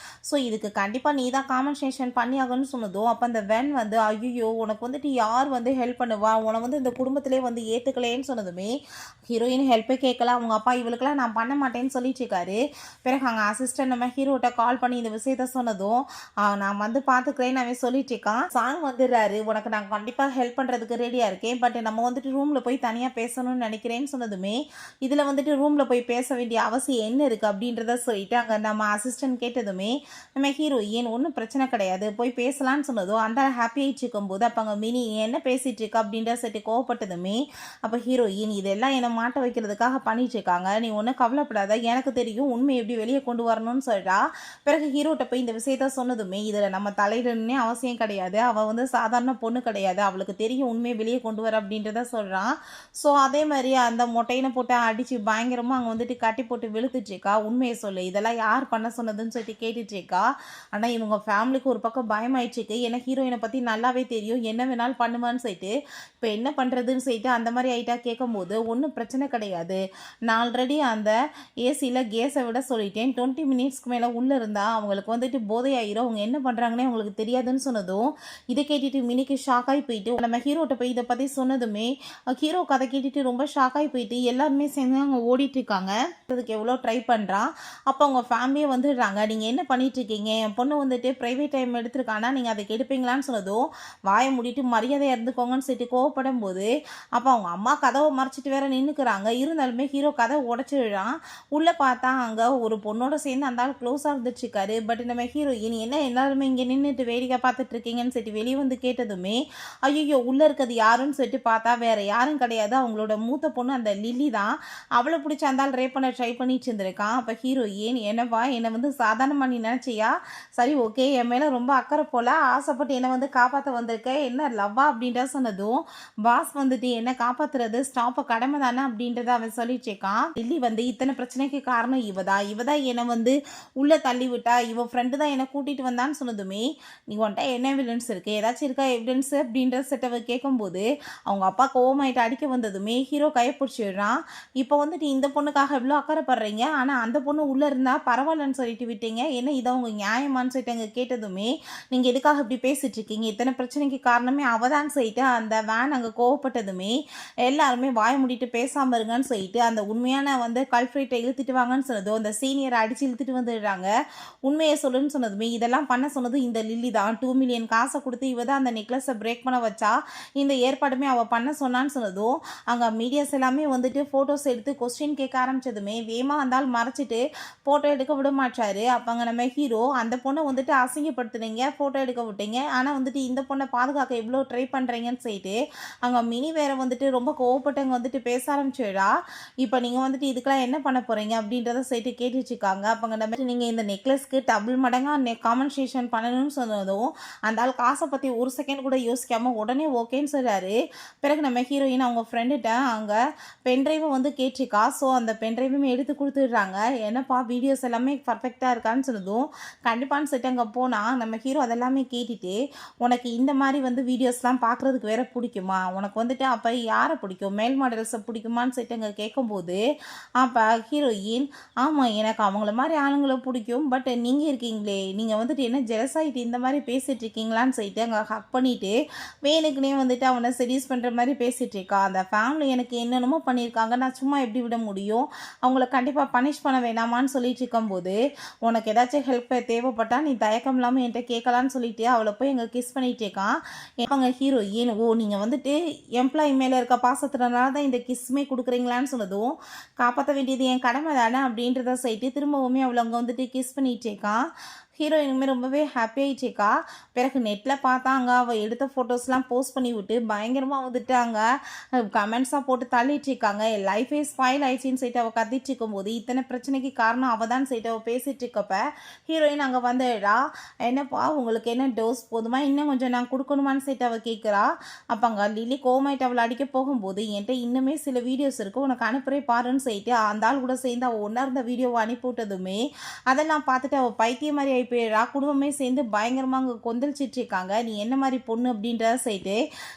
ஸோ இதுக்கு கண்டிப்பாக நீ தான் காம்பன்சேஷன் பண்ணி ஆகணும்னு சொன்னதும் அப்போ அந்த வென் வந்து ஐயோ உனக்கு வந்துட்டு யார் வந்து ஹெல்ப் பண்ணுவா, உன வந்து இந்த குடும்பத்திலே வந்து ஏற்றுக்கலேன்னு சொன்னதுமே ஹீரோயின் ஹெல்ப்பே கேட்கல, அவங்க அப்பா இவளுக்கெல்லாம் நான் பண்ண மாட்டேன்னு சொல்லிட்டு இருக்காரு. பிறகு அங்கே அசிஸ்டன்ட் நம்ம ஹீரோட்ட கால் பண்ணி இந்த விஷயத்த சொன்னதும் நான் வந்து பார்த்துக்கிறேன்னு அவன் சொல்லிட்டு இருக்கான். சாங் வந்துடுறாரு, உனக்கு நான் கண்டிப்பாக ஹெல்ப் பண்ணுறதுக்கு ரெடியாக இருக்கேன், பட் நம்ம வந்துட்டு ரூமில் போய் தனியாக பேசணும்னு நினைக்கிறேன்னு சொன்னதுமே இதில் வந்துட்டு ரூமில் போய் பேச வேண்டிய அவசியம் என்ன இருக்குது அப்படின்றத சொல்லிட்டு அங்கே நம்ம அசிஸ்டன்ட் கேட்டதுமே நம்ம ஹீரோ ஏன் ஒன்றும் பிரச்சனை கிடையாது போய் பேசலான்னு சொன்னதும் அந்த ஹாப்பி ஆகிட்டு இருக்கும்போது அப்போ அங்கே மினி என்ன பேசிகிட்டு இருக்கா அப்படின்ற சொல்லிட்டு கோவப்பட்டதுமே அப்போ ஹீரோயின் இதெல்லாம் என்னை மாட்ட வைக்கிறதுக்காக பண்ணிட்டு இருக்காங்க, நீ ஒன்றும் கவலைப்படாத, எனக்கு தெரியும் உண்மை எப்படி வெளியே கொண்டு வரணும்னு சொல்லி சொல்கிறா. பிறகு ஹீரோட்ட போய் இந்த விஷயத்த சொன்னதுமே இதில் நம்ம தலையிடணுன்னே அவசியம் கிடையாது, அவள் வந்து சாதாரண பொண்ணு கிடையாது, அவளுக்கு தெரியும் உண்மையை வெளியே கொண்டு வர அப்படின்றத சொல்கிறான். ஸோ அதே மாதிரி அந்த மொட்டையினை போட்டு அடித்து பயங்கரமாக அங்கே வந்துட்டு கட்டி போட்டு வெளுத்துட்ருக்கா. உண்மையை சொல்லு, இதெல்லாம் யார் பண்ண சொன்னதுன்னு சொல்லிட்டு கேட்டுட்ருக்கா. ஆனால் இவங்க ஃபேமிலிக்கு ஒரு பக்கம் பயமாயிடுச்சுக்கு, ஏன்னா ஹீரோயினை பற்றி நல்லாவே தெரியும், என்ன வேணாலும் பண்ணுவான்னு சொல்லிட்டு. இப்போ என்ன பண்ணுறதுன்னு சொல்லிட்டு அந்த மாதிரி ஐட்டா கேட்கும்போது ஒன்றும் பிரச்சனை கிடையாது, நான் ஆல்ரெடி அந்த ஏசியில் கேஸை விட சொல்லிட்டேன், 20 மினிட்ஸ்க்கு மேலே உள்ளே இருந்தால் அவங்களுக்கு வந்துட்டு போதையாயிரும், அவங்க என்ன பண்ணுறாங்கன்னே அவங்களுக்கு தெரியாதுன்னு சொன்னதும் இதை கேட்டுட்டு மினிக்கு ஷாக்காகி போயிட்டு நம்ம ஹீரோட்ட போய் இதை பற்றி சொன்னதுமே ஹீரோ கதை கேட்டுட்டு ரொம்ப ஷாக்காகி போயிட்டு எல்லாருமே சேர்ந்து அவங்க ஓடிட்டு இருக்காங்க. அதுக்கு எவ்வளோ ட்ரை பண்ணுறான். அப்போ அவங்க ஃபேமிலியே வந்துடுறாங்க. நீங்கள் என்ன பண்ணிட்டு இருக்கீங்க, என் பொண்ணு வந்துட்டு ப்ரைவேட் டைம் எடுத்திருக்கானா, நீங்கள் அதை கெடுப்பீங்களான்னு சொன்னதும் வாயை மூடிட்டு மரியாதையாக இருந்துக்கோங்கன்னு சொல்லிட்டு கோவப்படும் போது அப்போ அவங்க அம்மா கதவை மறைச்சிட்டு வேற நின்றுக்கிறாங்க. இருந்தாலுமே ஹீரோ கதை உடச்சிடுறான். உள்ளே பார்த்தா அங்கே ஒரு பொண்ணோட சேர்ந்து அந்த ஆள் க்ளோஸாக இருந்துச்சுருக்காரு. பட் நம்ம ஹீரோயின் என்ன எல்லாருமே இங்கே நின்றுட்டு வேடிக்கை பார்த்துட்டு இருக்கீங்கன்னு சொல்லிட்டு வெளியே வந்து கேட்டதுமே ஐயோ உள்ளே இருக்கிறது யாருன்னு சொல்லிட்டு பார்த்தா வேற யாரும் கிடையாது, அவங்களோட மூத்த பொண்ணு அந்த லில்லி தான். அவளை பிடிச்சி அந்த ஆள் ரேப் பண்ண ட்ரை பண்ணிட்டு இருந்திருக்கான். அப்போ ஹீரோயின் என்னவா என்னை வந்து சாதாரணமாக நீ நினச்சியா, சரி ஓகே என் மேலே ரொம்ப அக்கறை போல் ஆசைப்பட்டு என்னை வந்து காப்பாற்ற வந்திருக்க, என்ன லவ்வா அப்படின்ற சொன்னதும் பாஸ் வந்துட்டு என்ன காப்பாற்றுறது ஸ்டாப்பை கடமை தானே அப்படின்றத அவன் சொல்லிட்டு இருக்கான். லில்லி வந்து இத்தனை பிரச்சனைக்கு காரணம் இவதான் என்னை வந்து உள்ளே தள்ளி விட்டா, இவன் ஃப்ரெண்டு தான் என்னை கூட்டிகிட்டு வந்தான்னு சொன்னதுமே நீ வந்துட்டா என்ன எவிடன்ஸ் இருக்குது, ஏதாச்சும் இருக்கா எவிடன்ஸ் அப்படின்ற செட்டவை கேட்கும்போது அவங்க அப்பா கோவமாயிட்டு அடிக்க வந்ததுமே ஹீரோ கைப்பிடிச்சிடுறான். இப்போ வந்துட்டு இந்த பொண்ணுக்காக எவ்வளோ அக்கறைப்படுறீங்க, ஆனால் அந்த பொண்ணு உள்ளே இருந்தால் பரவாயில்லன்னு சொல்லிட்டு விட்டீங்க, என்ன இதை அவங்க நியாயமானு சொல்லிட்டு அங்கே கேட்டதுமே நீங்கள் எதுக்காக இப்படி பேசிட்டு இருக்கீங்க, இத்தனை பிரச்சனைக்கு காரணமே அவதான் சொல்லிட்டு அந்த வேன் அங்கே கோவப்பட்டதுமே எல்லாருமே வாய முடிட்டு பேசாமல் இருங்கன்னு சொல்லிட்டு அந்த உண்மையான வந்து கல்ஃப்ரேட்டை இழுத்துட்டு வாங்கன்னு சொன்னதும் அந்த சீனியரை அடித்து இழுத்துட்டு வந்துடுறாங்க. உண்மையை சொல்லுன்னு சொன்னதுமே இதெல்லாம் பண்ண சொன்னது இந்த லில்லி தான், 2 மில்லியன் காசை கொடுத்து இவ தான் அந்த நெக்லஸை பிரேக் பண்ண வச்சா, இந்த ஏற்பாடுமே அவள் பண்ண சொன்னான்னு சொன்னதும் அங்கே மீடியாஸ் எல்லாமே வந்துட்டு ஃபோட்டோஸ் எடுத்து கொஸ்டின் கேட்க ஆரம்பித்ததுமே வேகமாக இருந்தாலும் மறைச்சிட்டு ஃபோட்டோ எடுக்க விட மாட்டாரு. அப்போ அங்கே நம்ம ஹீரோ அந்த பொண்ணை வந்துட்டு அசிங்கப்படுத்துனீங்க, ஃபோட்டோ எடுக்க விட்டீங்க, ஆனால் வந்துட்டு இந்த பொண்ணை பாதுகாக்க எவ்வளோ ட்ரை பண்ணுறீங்கன்னு சொல்லிட்டு அங்கே மினி வேற வந்துட்டு ரொம்ப கோவப்பட்டவங்க வந்துட்டு பேச ஆரம்பிச்சிடா. இப்போ நீங்கள் வந்துட்டு இதுக்கெல்லாம் என்ன பண்ண போகிறீங்க அப்படின்றத சொல்லிட்டு கேட்டுட்ருக்காங்க. அப்போ அங்கே நம்ம நீங்கள் இந்த நெக்லஸ்க்கு டபுள் மடங்காக காம்பன்சேஷன் பண்ணணும்னு சொன்னதும் அந்த ஆள் காசை பற்றி ஒரு செகண்ட் கூட யோசிக்காமல் உடனே ஓகேன்னு சொல்கிறாரு. பிறகு நம்ம ஹீரோயின் அவங்க ஃப்ரெண்டுகிட்ட அங்கே பென்ட்ரைவை வந்து கேட்டிருக்கா. ஸோ அந்த பென்ட்ரைவுமே எடுத்து கொடுத்துடுறாங்க. என்னப்பா வீடியோஸ் எல்லாமே பர்ஃபெக்டாக இருக்கான்னு சொன்னதும் கண்டிப்பான்னு சொல்லிட்டு அங்கே போனால் நம்ம ஹீரோ அதெல்லாமே கேட்டுட்டு உனக்கு இந்த மாதிரி வந்து வீடியோஸ்லாம் பார்க்குறதுக்கு வேற பிடிக்குமா, உனக்கு வந்துட்டு அப்போ யாரை பிடிக்கும், மேல் மாடல்ஸை பிடிக்குமான்னு சொல்லிட்டு அங்கே கேட்கும்போது அப்போ ஹீரோயின் ஆமாம் எனக்கு அவங்கள மாதிரி ஆளுங்களை பிடிக்கும், பட் நீங்கள் இருக்கீங்களே நீங்கள் வந்துட்டு என்ன ஜெலஸாகிட்டு இந்த மாதிரி பேசிகிட்டு இருக்கீங்களான்னு சொல்லிட்டு அங்கே ஹக் பண்ணிவிட்டு வேணுக்குனே வந்துட்டு அவனை செடியூஸ் பண்ணுற மாதிரி பேசிகிட்டு இருக்கா. அந்த ஃபேமிலி எனக்கு என்னென்னமோ பண்ணியிருக்காங்க, நான் சும்மா எப்படி விட முடியும், அவங்கள கண்டிப்பாக பனிஷ் பண்ண வேணாமான்னு சொல்லிட்டு இருக்கும்போது உனக்கு ஏதாச்சும் ஹெல்ப் தேவைப்பட்டால் நீ தயக்கம் இல்லாமல் என்கிட்ட கேட்கலான்னு சொல்லிட்டு அவளை போய் எங்கே கிஸ் பண்ணிகிட்டு இருக்கான். அவங்க ஹீரோயின் ஓ நீங்கள் வந்துட்டு எம்ப்ளாயி மேலே இருக்க பாசத்துனால தான் இந்த கிஸ்மே கொடுக்குறீங்களான்னு சொன்னதும் காப்பாற்ற வேண்டியது என் கடமை தானே அப்படின்றத சொல்லிட்டு திரும்பவுமே அவளை அங்கே வந்துட்டு கிஸ் பண்ணிகிட்டு இருக்கான். ஹீரோயினுமே ரொம்பவே ஹாப்பி ஆகிட்டுருக்கா. பிறகு நெட்டில் பார்த்தாங்க அவள் எடுத்த ஃபோட்டோஸ்லாம் போஸ்ட் பண்ணி விட்டு பயங்கரமாக வந்துட்டு அங்கே கமெண்ட்ஸாக போட்டு தள்ளிட்டு இருக்காங்க. லைஃபே ஸ்பாயில் ஆயிடுச்சின்னு சொல்லிட்டு அவள் கத்திட்டு இருக்கும்போது இத்தனை பிரச்சனைக்கு காரணம் அவள் தான் சொல்லிட்டு அவள் பேசிகிட்டு இருக்கப்ப ஹீரோயின் அங்கே வந்துடா. என்னப்பா உங்களுக்கு என்ன டோஸ் போதுமா, இன்னும் கொஞ்சம் நான் கொடுக்கணுமான்னு சொல்லிட்டு அவள் கேட்குறா. அப்போ அங்கே லில்லி கோமாயிட்டு அவளை அடிக்க போகும்போது என்கிட்ட இன்னுமே சில வீடியோஸ் இருக்குது உனக்கு அனுப்புகிறே பாருன்னு சொல்லிட்டு அந்த ஆள் கூட சேர்ந்து அவள் ஒன்றா இருந்த வீடியோவை அனுப்பிவிட்டதுமே அதெல்லாம் பார்த்துட்டு அவள் பைத்திய மாதிரி போயிடா. குடும்பமே சேர்ந்து பயங்கரமாக அங்கே கொந்தளிச்சிட்டு இருக்காங்க. நீ என்ன மாதிரி பொண்ணு அப்படின்றத சொல்லிட்டு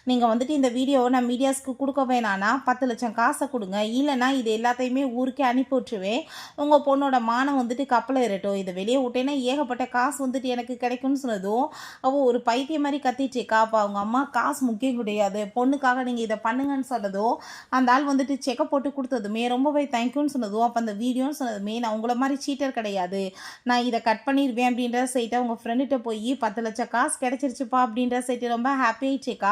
நீங்கள் வந்துட்டு இந்த வீடியோவை நான் மீடியாஸ்க்கு கொடுக்க வேணான்னா 10 லட்சம் காசை கொடுங்க, இல்லைனா இது எல்லாத்தையுமே ஊருக்கே அனுப்பி விட்டுருவேன், உங்கள் பொண்ணோட மானம் வந்துட்டு கப்பலை ஏறட்டும், இதை வெளியே விட்டேன்னா ஏகப்பட்ட காசு வந்துட்டு எனக்கு கிடைக்கும்னு சொன்னதும் அவள் ஒரு பைத்திய மாதிரி கத்திட்டு இருக்கா. அப்போ அவங்க அம்மா காசு முக்கியம் கிடையாது, பொண்ணுக்காக நீங்கள் இதை பண்ணுங்கன்னு சொன்னதும் அந்த ஆள் வந்துட்டு செக்கப் போட்டு கொடுத்ததுமே ரொம்பவே தேங்க்யூன்னு சொன்னதும் அப்போ அந்த வீடியோன்னு சொன்னதுமே நான் உங்களை மாதிரி சீட்டர் கிடையாது, நான் இதை கட் பண்ணிடுவேன் அப்படின்ற சைட்டு அவங்க ஃப்ரெண்டுகிட்ட போய் 10 லட்சம் காசு கிடைச்சிருச்சுப்பா அப்படின்ற சைட்டு ரொம்ப ஹாப்பி ஆயிடுச்சுக்கா.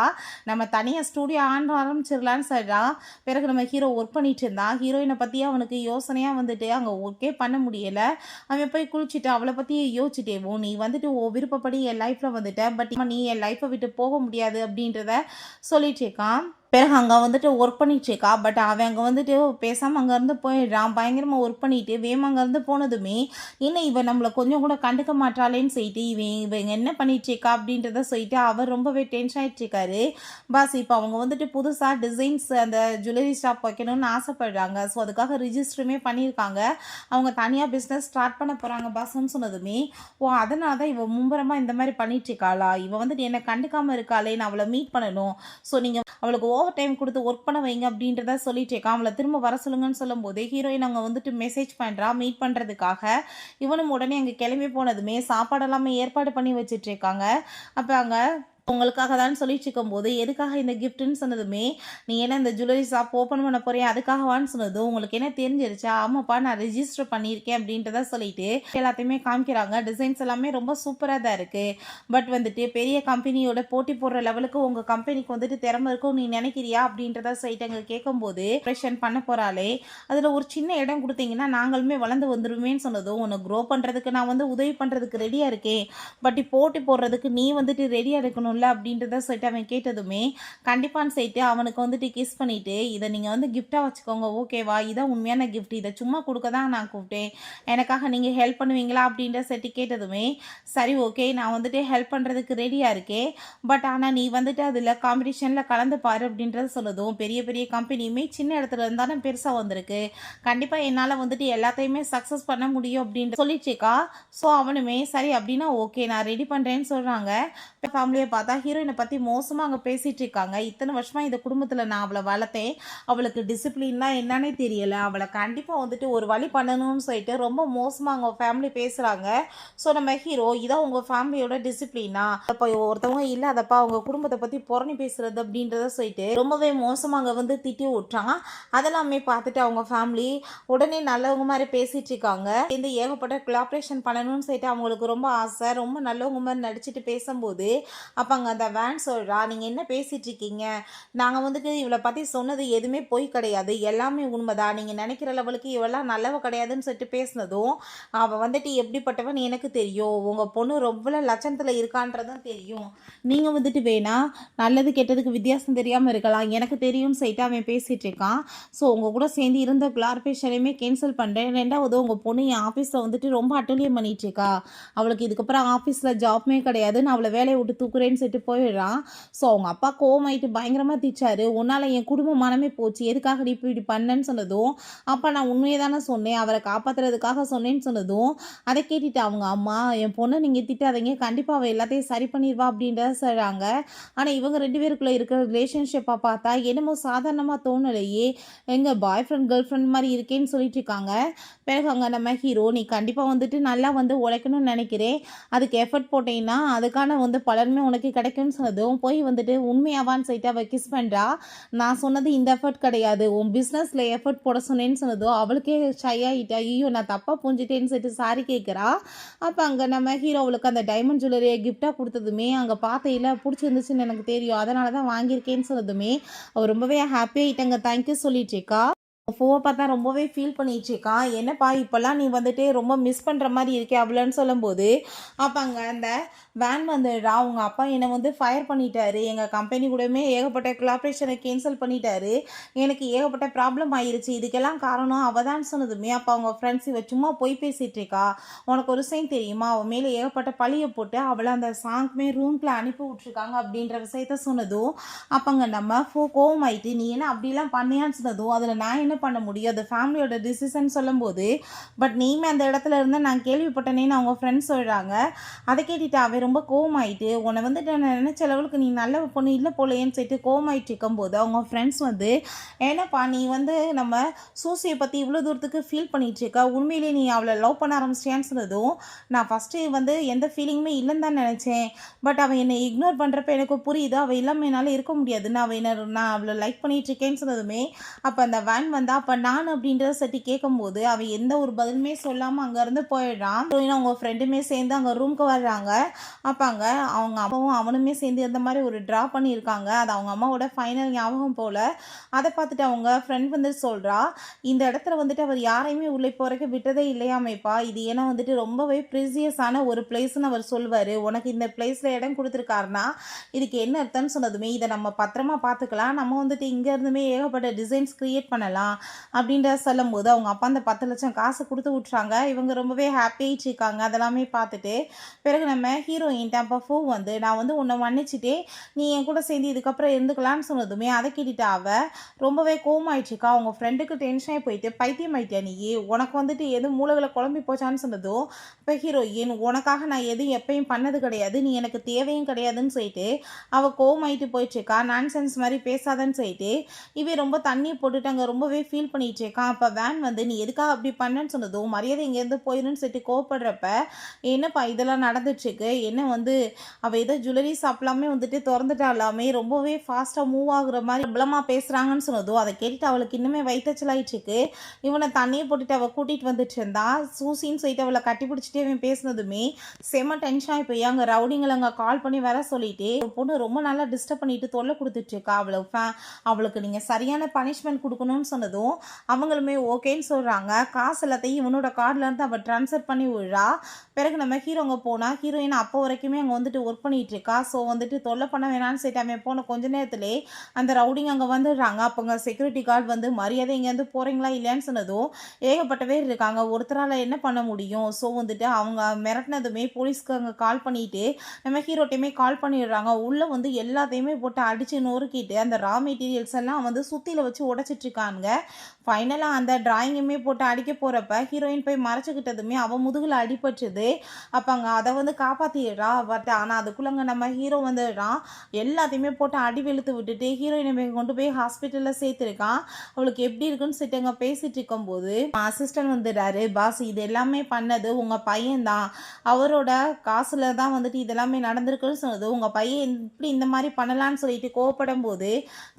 நம்ம தனியாக ஸ்டூடியோ ஆரம்பிச்சிடலான்னு சொல்கிறான். பிறகு நம்ம ஹீரோ ஒர்க் பண்ணிட்டு இருந்தான். ஹீரோயினை பற்றி அவனுக்கு யோசனையாக வந்துட்டு அங்கே ஒர்க்கே பண்ண முடியலை. அவன் போய் குளிச்சுட்டு அவளை பற்றி யோசிச்சுட்டேவோ நீ வந்துட்டு ஓ விருப்பப்படி என் லைஃப்பில் வந்துட்ட, பட் நீ என் லைஃப்பை விட்டு போக முடியாது அப்படின்றத சொல்லிட்டு இருக்கான். பிறகு அங்கே வந்துட்டு ஒர்க் பண்ணிட்டுருக்கா. பட் அவன் அங்கே வந்துட்டு பேசாமல் அங்கேருந்து போயிடுறான். பயங்கரமாக ஒர்க் பண்ணிட்டு வேகமாக அங்கேருந்து போனதுமே என்ன இவன் நம்மளை கொஞ்சம் கூட கண்டுக்க மாட்டாளேன்னு சொல்லிட்டு இவங்க என்ன பண்ணிட்டுருக்கா அப்படின்றத சொல்லிட்டு அவர் ரொம்பவே டென்ஷன் ஆகிட்டுருக்காரு. பாஸ் இப்போ அவங்க வந்துட்டு புதுசாக டிசைன்ஸ் அந்த ஜுவல்லரி ஷாப் வைக்கணும்னு ஆசைப்படுறாங்க. ஸோ அதுக்காக ரிஜிஸ்டருமே பண்ணியிருக்காங்க. அவங்க தனியாக பிஸ்னஸ் ஸ்டார்ட் பண்ண போகிறாங்க பாஸ்ன்னு சொன்னதுமே, ஓ அதனால தான் இவன் மும்பரமாக இந்த மாதிரி பண்ணிட்டுருக்காளா, இவன் வந்துட்டு என்னை கண்டுக்காமல் இருக்காளே, நான் அவளை மீட் பண்ணணும். ஸோ நீங்கள் அவளுக்கு ஓவர் டைம் கொடுத்து ஒர்க் பண்ண வைங்க அப்படின்றத சொல்லிட்டு இருக்கா. அவளை திரும்ப வர சொல்லுங்கன்னு சொல்லும் போது ஹீரோயின் அங்கே வந்துட்டு மெசேஜ் பண்ணுறா மீட் பண்ணுறதுக்காக. இவனும் உடனே அங்கே கிளம்பி போனதுமே சாப்பாடு எல்லாமே ஏற்பாடு பண்ணி வச்சுட்டு இருக்காங்க. அப்போ அங்கே உங்களுக்காக தான் சொல்லிட்டு இருக்கும்போது எதுக்காக இந்த கிஃப்ட்டுன்னு சொன்னதுமே, நீ என்ன இந்த ஜுவல்லரி ஷாப் ஓப்பன் பண்ண போறியா அதுக்காகவான்னு சொன்னதும், உங்களுக்கு என்ன தெரிஞ்சிருச்சா, ஆமாப்பா நான் ரெஜிஸ்டர் பண்ணியிருக்கேன் அப்படின்றத சொல்லிட்டு எல்லாத்தையுமே காமிக்கிறாங்க. டிசைன்ஸ் எல்லாமே ரொம்ப சூப்பராக தான் இருக்குது. பட் வந்துட்டு பெரிய கம்பெனியோட போட்டி போடுற லெவலுக்கு உங்கள் கம்பெனிக்கு வந்துட்டு திறமை இருக்கும் நீ நினைக்கிறியா அப்படின்றத சொல்லிட்டு அங்கே கேட்கும்போது, ஆப்ரேஷன் பண்ண போகிறாளே அதில் ஒரு சின்ன இடம் கொடுத்தீங்கன்னா நாங்களுமே வளர்ந்து வந்துடுவேன்னு சொன்னதும், உன்னை க்ரோ பண்ணுறதுக்கு நான் வந்து உதவி பண்ணுறதுக்கு ரெடியாக இருக்கேன். பட் போட்டி போடுறதுக்கு நீ வந்துட்டு ரெடியாக இருக்கணும் அப்படின்றத சொல்லிட்டு அவன் கேட்டதுமே கண்டிப்பான்னு சொல்லிட்டு அவனுக்கு வந்துட்டு கிஸ் பண்ணிட்டு, இதை நீங்கள் வந்து கிஃப்டாக வச்சுக்கோங்க ஓகேவா, இதான் உண்மையான கிஃப்ட், இதை சும்மா கொடுக்க தான் நான் கூப்பிட்டேன், எனக்காக நீங்கள் ஹெல்ப் பண்ணுவீங்களா அப்படின்ற சொல்லிட்டு கேட்டதுமே, சரி ஓகே நான் வந்துட்டு ஹெல்ப் பண்ணுறதுக்கு ரெடியாக இருக்கேன். பட் ஆனால் நீ வந்துட்டு அதில் காம்படிஷனில் கலந்து பாரு அப்படின்றத சொன்னதும், பெரிய பெரிய கம்பெனியுமே சின்ன இடத்துல இருந்தானே பெருசாக வந்திருக்கு, கண்டிப்பாக என்னால் வந்துட்டு எல்லாத்தையுமே சக்ஸஸ் பண்ண முடியும் அப்படின்ற சொல்லிச்சேக்கா. ஸோ அவனுமே சரி அப்படின்னா ஓகே நான் ரெடி பண்ணுறேன்னு சொல்கிறாங்க. ஃபேமிலியை பார்த்தா ஹீரோயினை பற்றி மோசமாக அங்கே பேசிகிட்டு இருக்காங்க. இத்தனை வருஷமாக இந்த குடும்பத்தில் நான் அவளை வளர்த்தேன், அவளுக்கு டிசிப்ளின்லாம் என்னன்னே தெரியலை, அவளை கண்டிப்பாக வந்துட்டு ஒரு வழி பண்ணணும்னு சொல்லிட்டு ரொம்ப மோசமாக அவங்க ஃபேமிலி பேசுகிறாங்க. ஸோ நம்ம ஹீரோ இதான் உங்கள் ஃபேமிலியோட டிசிப்ளினா, அப்போ ஒருத்தவங்க இல்லாதப்பா அவங்க குடும்பத்தை பற்றி புறணி பேசுறது அப்படின்றத சொல்லிட்டு ரொம்பவே மோசமாக அங்கே வந்து திட்டி விட்றான். அதெல்லாமே பார்த்துட்டு அவங்க ஃபேமிலி உடனே நல்லவங்க மாதிரி பேசிகிட்டு இருக்காங்க. இந்த ஏகப்பட்ட கொலாபரேஷன் பண்ணணும்னு சொல்லிட்டு அவங்களுக்கு ரொம்ப ஆசை, ரொம்ப நல்லவங்க மாதிரி நடிச்சுட்டு பேசும்போது அப்போ அங்கே அந்த வேன் சொல்கிறா, நீங்கள் என்ன பேசிகிட்டு இருக்கீங்க, நாங்கள் வந்துட்டு இவளை பற்றி சொன்னது எதுவுமே பொய் கிடையாது, எல்லாமே உண்மைதான், நீங்கள் நினைக்கிற லெவலுக்கு இவெல்லாம் நல்லவ கிடையாதுன்னு சொல்லிட்டு பேசினதும், அவள் வந்துட்டு எப்படிப்பட்டவன் எனக்கு தெரியும், உங்கள் பொண்ணு ரொம்ப லட்சணத்தில் இருக்கான்றதும் தெரியும், நீங்கள் வந்துட்டு வேணா நல்லது கெட்டதுக்கு வித்தியாசம் தெரியாமல் இருக்கலாம், எனக்கு தெரியும்னு சொல்லிட்டு அவன் பேசிகிட்டு இருக்கான். ஸோ உங்கள் கூட சேர்ந்து இருந்த கிளாரிஃபிகேஷனையுமே கேன்சல் பண்ணுறேன். ரெண்டாவது உங்கள் பொண்ணு என் ஆஃபீஸில் வந்துட்டு ரொம்ப அட்டூழியம் பண்ணிகிட்ருக்கா, அவளுக்கு இதுக்கப்புறம் ஆஃபீஸில் ஜாப்மே கிடையாது, நான் அவளை வேலையை விட்டு தூக்குறேன்னு சொல்லிட்டு போயிடுறான். ஸோ அவங்க அப்பா கோவமாயிட்டு பயங்கரமாக திச்சாரு, உன்னால் என் குடும்ப மனமே போச்சு, எதுக்காக நீ இப்படி பண்ணேன்னு சொன்னதும், அப்போ நான் உண்மையை தானே சொன்னேன், அவரை காப்பாற்றுறதுக்காக சொன்னேன்னு சொன்னதும், அதை கேட்டுட்டு அவங்க அம்மா என் பொண்ணை நீங்கள் திட்டாதீங்க, கண்டிப்பாக அவள் எல்லாத்தையும் சரி பண்ணிடுவா அப்படின்றத சொல்கிறாங்க. ஆனால் இவங்க ரெண்டு பேருக்குள்ளே இருக்கிற ரிலேஷன்ஷிப்பை பார்த்தா என்னமோ சாதாரணமாக தோணலையே, எங்கள் பாய் ஃப்ரெண்ட் கேர்ள் ஃப்ரெண்ட் மாதிரி இருக்கேன்னு சொல்லிட்டு இருக்காங்க. பிறகு அங்கே நம்ம ஹீரோ நீ கண்டிப்பாக வந்துட்டு நல்லா வந்து உழைக்கணும்னு நினைக்கிறேன், அதுக்கு எஃபர்ட் போட்டேன்னா அதுக்கான வந்து பலனுமே உனக்கு கிடைக்கும்னு சொன்னதும் போய் வந்துட்டு உண்மையாவான்னு சொல்லிட்டு அவள் கிஸ் பண்ணுறா. நான் சொன்னது இந்த எஃபர்ட் கிடையாது, உன் பிஸ்னஸில் எஃபர்ட் போட சொன்னேன்னு சொன்னதும் அவளுக்கே ஷை ஆகிட்டா, ஐயோ நான் தப்பாக புரிஞ்சிட்டேன்னு சொல்லிட்டு சாரி கேட்குறா. அப்போ அங்கே நம்ம ஹீரோ அவளுக்கு அந்த டைமண்ட் ஜுவல்லரியை கிஃப்டாக கொடுத்ததுமே அங்கே பார்த்தையில் பிடிச்சிருந்துச்சுன்னு எனக்கு தெரியும், அதனால தான் வாங்கியிருக்கேன்னு சொன்னதுமே அவள் ரொம்பவே ஹாப்பி ஆகிட்டாங்க, தேங்க்யூ சொல்லிட்டு இருக்கா. ஃபோவை பார்த்தா ரொம்பவே ஃபீல் பண்ணிட்டு இருக்கான். என்னப்பா இப்போல்லாம் நீ வந்துட்டு ரொம்ப மிஸ் பண்ணுற மாதிரி இருக்கே அவ்வளோன்னு சொல்லும்போது, அப்போ அங்கே அந்த வேன் வந்துடுறா, அவங்க அப்பா என்னை வந்து ஃபயர் பண்ணிட்டாரு, எங்கள் கம்பெனி கூடமே ஏகப்பட்ட கொலாபரேஷனை கேன்சல் பண்ணிட்டாரு, எனக்கு ஏகப்பட்ட ப்ராப்ளம் ஆயிடுச்சு, இதுக்கெல்லாம் காரணம் அவள் தான் சொன்னதுமே அப்போ அவங்க ஃப்ரெண்ட்ஸ் இவ சும்மா போய் பேசிகிட்டு இருக்கா, உனக்கு ஒரு விஷயம் தெரியுமா, அவன் மேலே ஏகப்பட்ட பழியை போட்டு அவளை அந்த சாங்க்குமே ரூம்குள்ளே அனுப்பி விட்ருக்காங்க அப்படின்ற விஷயத்த சொன்னதும், அப்போங்க நம்ம கோவம் ஆயிட்டு நீ என்ன அப்படிலாம் பண்ணியான்னு சொன்னதும், அதில் நான் என்ன பண்ண முடியும், அது ஃபேமிலியோட டிசிஷன் சொல்லும்போது, பட் நீமே அந்த இடத்துல இருந்தால் நான் கேள்விப்பட்டனேன்னு அவங்க ஃப்ரெண்ட்ஸ் சொல்கிறாங்க. அதை கேட்டுட்டு அவன் ரொம்ப கோவமாயிட்டு, உன்னை வந்துட்டு நான் நினச்ச லெவலுக்கு நீ நல்ல பொண்ணு இல்லை போலையேன்னு சொல்லிட்டு கோவமாயிட்டு இருக்கும்போது அவங்க ஃப்ரெண்ட்ஸ் வந்து ஏன்னாப்பா நீ வந்து நம்ம சூசியை பற்றி இவ்வளோ தூரத்துக்கு ஃபீல் பண்ணிட்டு இருக்கா, உண்மையிலே நீ அவளை லவ் பண்ண ஆரம்பிச்சியான்னு சொன்னதும், நான் ஃபஸ்ட்டு வந்து எந்த ஃபீலிங்குமே இல்லைன்னு தான் நினச்சேன், பட் அவன் என்னை இக்னோர் பண்ணுறப்ப எனக்கு புரியுது அவள் இல்லாமல் என்னால் இருக்க முடியாதுன்னு நான் அவளை லைக் பண்ணிட்டு இருக்கேன்னு சொன்னதுமே அப்போ அந்த வேன் வந்து வந்தா அப்போ நான் அப்படின்றத சட்டி கேட்கும்போது அவன் எந்த ஒரு பதிலுமே சொல்லாமல் அங்கேருந்து போயிடுறான். ஹீரோயின் அவங்க ஃப்ரெண்டுமே சேர்ந்து அங்கே ரூமுக்கு வர்றாங்க. அப்போ அங்கே அவங்க அம்மாவும் அவனுமே சேர்ந்து இந்த மாதிரி ஒரு ட்ரா பண்ணியிருக்காங்க. அது அவங்க அம்மாவோட ஃபைனல் ஞாபகம் போல். அதை பார்த்துட்டு அவங்க ஃப்ரெண்ட் வந்து சொல்கிறா, இந்த இடத்துல வந்துட்டு அவர் யாரையுமே உள்ளே இப்போ வரைக்கும் விட்டதே இல்லையாமேப்பா, இது ஏன்னா வந்துட்டு ரொம்பவே ப்ரீசியஸான ஒரு பிளேஸ்ன்னு அவர் சொல்லுவார். உனக்கு இந்த பிளேஸில் இடம் கொடுத்துருக்காருனா இதுக்கு என்ன அர்த்தம்னு சொன்னதுமே, இதை நம்ம பத்திரமா பார்த்துக்கலாம், நம்ம வந்துட்டு இங்கேருந்துமே ஏகப்பட்ட டிசைன்ஸ் க்ரியேட் பண்ணலாம் அப்படின்ற சொல்லும்போது அவங்க அப்பா அந்த 10 லட்சம் காசு கொடுத்து விட்றாங்க. இவங்க ரொம்பவே ஹாப்பியாகிட்டு இருக்காங்க. அதெல்லாமே பார்த்துட்டு பிறகு நம்ம ஹீரோயின் அப்போ பூ வந்து நான் வந்து உன்னை மன்னிச்சுட்டே நீ என் கூட சேர்ந்து இதுக்கப்புறம் இருந்துக்கலான்னு சொன்னதுமே அதை கேட்டுட்டு அவள் ரொம்பவே கோவமாயிடுச்சுக்கா. அவங்க ஃப்ரெண்டுக்கு டென்ஷனாகி போயிட்டு பைத்தியம் ஆயிட்டியா நீ, உனக்கு வந்துட்டு எதுவும் மூளைகளை குழம்பி போச்சான்னு சொன்னதும் இப்போ ஹீரோயின் உனக்காக நான் எதுவும் எப்பயும் பண்ணது கிடையாது, நீ எனக்கு தேவையும் கிடையாதுன்னு சொல்லிட்டு அவள் கோவமாயிட்டு போயிட்டுருக்கா. நான்சென்ஸ் மாதிரி பேசாதன்னு சொல்லிட்டு இவன் ரொம்ப தண்ணியை போட்டுட்டு அங்கே ரொம்பவே ஃபீல் பண்ணிட்டு இருக்கான். அப்போ வேன் வந்து நீ எதுக்காக அப்படி பண்ணேன்னு சொன்னதும் மரியாதை இங்கேருந்து போயிடுன்னு சொல்லிட்டு கோவப்படுறப்ப என்னப்பா இதெல்லாம் நடந்துட்டுருக்கு, என்ன வந்து அவள் ஏதோ ஜுவல்லரி ஷாப்லாமே வந்துட்டு திறந்துட்டாலாமே ரொம்பவே ஃபாஸ்ட்டாக மூவ் ஆகுற மாதிரி பிரபலமாக பேசுகிறாங்கன்னு சொன்னதும் அதை கேட்டுட்டு அவளுக்கு இன்னுமே வயிற்றுச்சலாயிட்டுருக்கு. இவனை தண்ணியை போட்டுட்டு அவள் கூட்டிகிட்டு வந்துட்டு இருந்தா சூசின்னு சொல்லிட்டு அவளை கட்டி பிடிச்சிட்டே அவன் பேசினதுமே செம டென்ஷனாகி போய் அங்கே ரவுடிங்களை அங்கே கால் பண்ணி வர சொல்லிட்டு ஒரு பொண்ணு ரொம்ப நல்லா டிஸ்டர்ப் பண்ணிட்டு தொல்லை கொடுத்துட்ருக்கா. அவளுக்கு நீங்கள் சரியான பனிஷ்மெண்ட் கொடுக்கணும்னு சொன்னதும் அவங்களுமே ஓகேன்னு சொல்கிறாங்க. காசு எல்லாத்தையும் இவனோட கார்டிலேருந்து அவள் ட்ரான்ஸ்ஃபர் பண்ணி விடுறா. பிறகு நம்ம ஹீரோங்க போனால் ஹீரோயின் அப்போ வரைக்குமே அங்கே வந்துட்டு ஒர்க் பண்ணிகிட்டு இருக்கா. ஸோ வந்துட்டு தொல்லை பண்ண வேணான்னு சொல்லிட்டு அவன் போன கொஞ்ச நேரத்திலே அந்த ரவுடிங் அங்கே வந்துடுறாங்க. அப்போங்க செக்யூரிட்டி கார்டு வந்து மரியாதை இங்கேருந்து போகிறீங்களா இல்லையான்னு சொன்னதும் ஏகப்பட்ட பேர் இருக்காங்க, ஒருத்தரால் என்ன பண்ண முடியும். ஸோ வந்துட்டு அவங்க மிரட்டினதுமே போலீஸ்க்கு அங்கே கால் பண்ணிவிட்டு நம்ம ஹீரோட்டையுமே கால் பண்ணிடுறாங்க. உள்ளே வந்து எல்லாத்தையுமே போட்டு அடித்து நொறுக்கிட்டு அந்த ரா மெட்டீரியல்ஸ் எல்லாம் வந்து சுத்தியில் வச்சு உடச்சிட்ருக்காங்க. ஃபைனலாக அந்த டிராயிங்குமே போட்டு அடிக்க போகிறப்ப ஹீரோயின் போய் மறைச்சிக்கிட்டதுமே அவன் முதுகில் அடிபட்டுது. அப்போ அங்கே அதை வந்து காப்பாற்றிடுறா. பட் ஆனால் அதுக்குள்ளங்க நம்ம ஹீரோ வந்துடுறான். எல்லாத்தையுமே போட்டு அடி வெளுத்து விட்டுட்டு ஹீரோயினை கொண்டு போய் ஹாஸ்பிட்டலில் சேர்த்துருக்கான். அவளுக்கு எப்படி இருக்குன்னு சொல்லிட்டு அங்கே பேசிகிட்டு இருக்கும்போது அசிஸ்டன்ட் வந்துடுறாரு. பாஸ் இது எல்லாமே பண்ணது உங்கள் பையன்தான், அவரோட காசில் தான் வந்துட்டு இதெல்லாமே நடந்திருக்குன்னு சொன்னது. உங்கள் பையன் எப்படி இந்த மாதிரி பண்ணலான்னு சொல்லிட்டு கோவப்படும் போது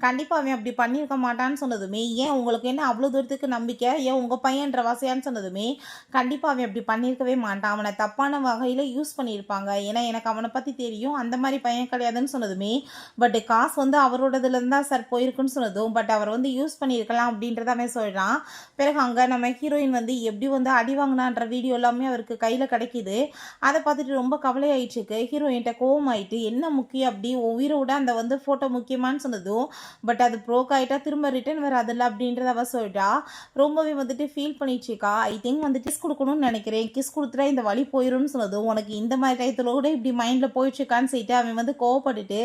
கண்டிப்பாக அவன் அப்படி பண்ணியிருக்க மாட்டான்னு சொன்னதுமே ஏன் உங்களுக்கு என்ன அவ்வளோ தூரத்துக்கு நம்பிக்கை, ஏன் உங்கள் பையன்ற வாசியான்னு சொன்னதுமே கண்டிப்பாக அவன் அப்படி பண்ணியிருக்கவே மாட்டான், அவனை தப்பான வகையில் யூஸ் பண்ணியிருப்பாங்க, ஏன்னா எனக்கு அவனை பற்றி தெரியும், அந்த மாதிரி பையன் கிடையாதுன்னு சொன்னதுமே பட் காசு வந்து அவரோடதுலேருந்து தான் சார் போயிருக்குன்னு சொன்னதும் பட் அவர் வந்து யூஸ் பண்ணியிருக்கலாம் அப்படின்றத அவன் சொல்கிறான். பிறகு அங்கே நம்ம ஹீரோயின் வந்து எப்படி வந்து அடி வாங்கினான்ற வீடியோ எல்லாமே அவருக்கு கையில் கிடைக்கிது. அதை பார்த்துட்டு ரொம்ப கவலையாயிடுச்சுக்கு. ஹீரோயின்ட்ட கோவமாயிட்டு என்ன முக்கியம் அப்படி உயிரோட அந்த வந்து ஃபோட்டோ முக்கியமானு சொன்னதும் பட் அது ப்ரோக் ஆகிட்டா திரும்ப ரிட்டர்ன் வராதில்ல அப்படின்றத அவ சொல்கிறா. ரொம்பவே வந்துட்டு ஃபீல் பண்ணிச்சுக்கா. ஐ திங்க் வந்து கிஸ் கொடுக்கணும்னு நினைக்கிறேன், கிஸ் கொடுத்துட்டா இந்த வழி போயிடும்னு சொன்னதும் உனக்கு இந்த மாதிரி டயத்தில் கூட இப்படி மைண்டில் போயிடுச்சுக்கான்னு சொல்லிட்டு அவன் வந்து கோவப்பட்டுட்டு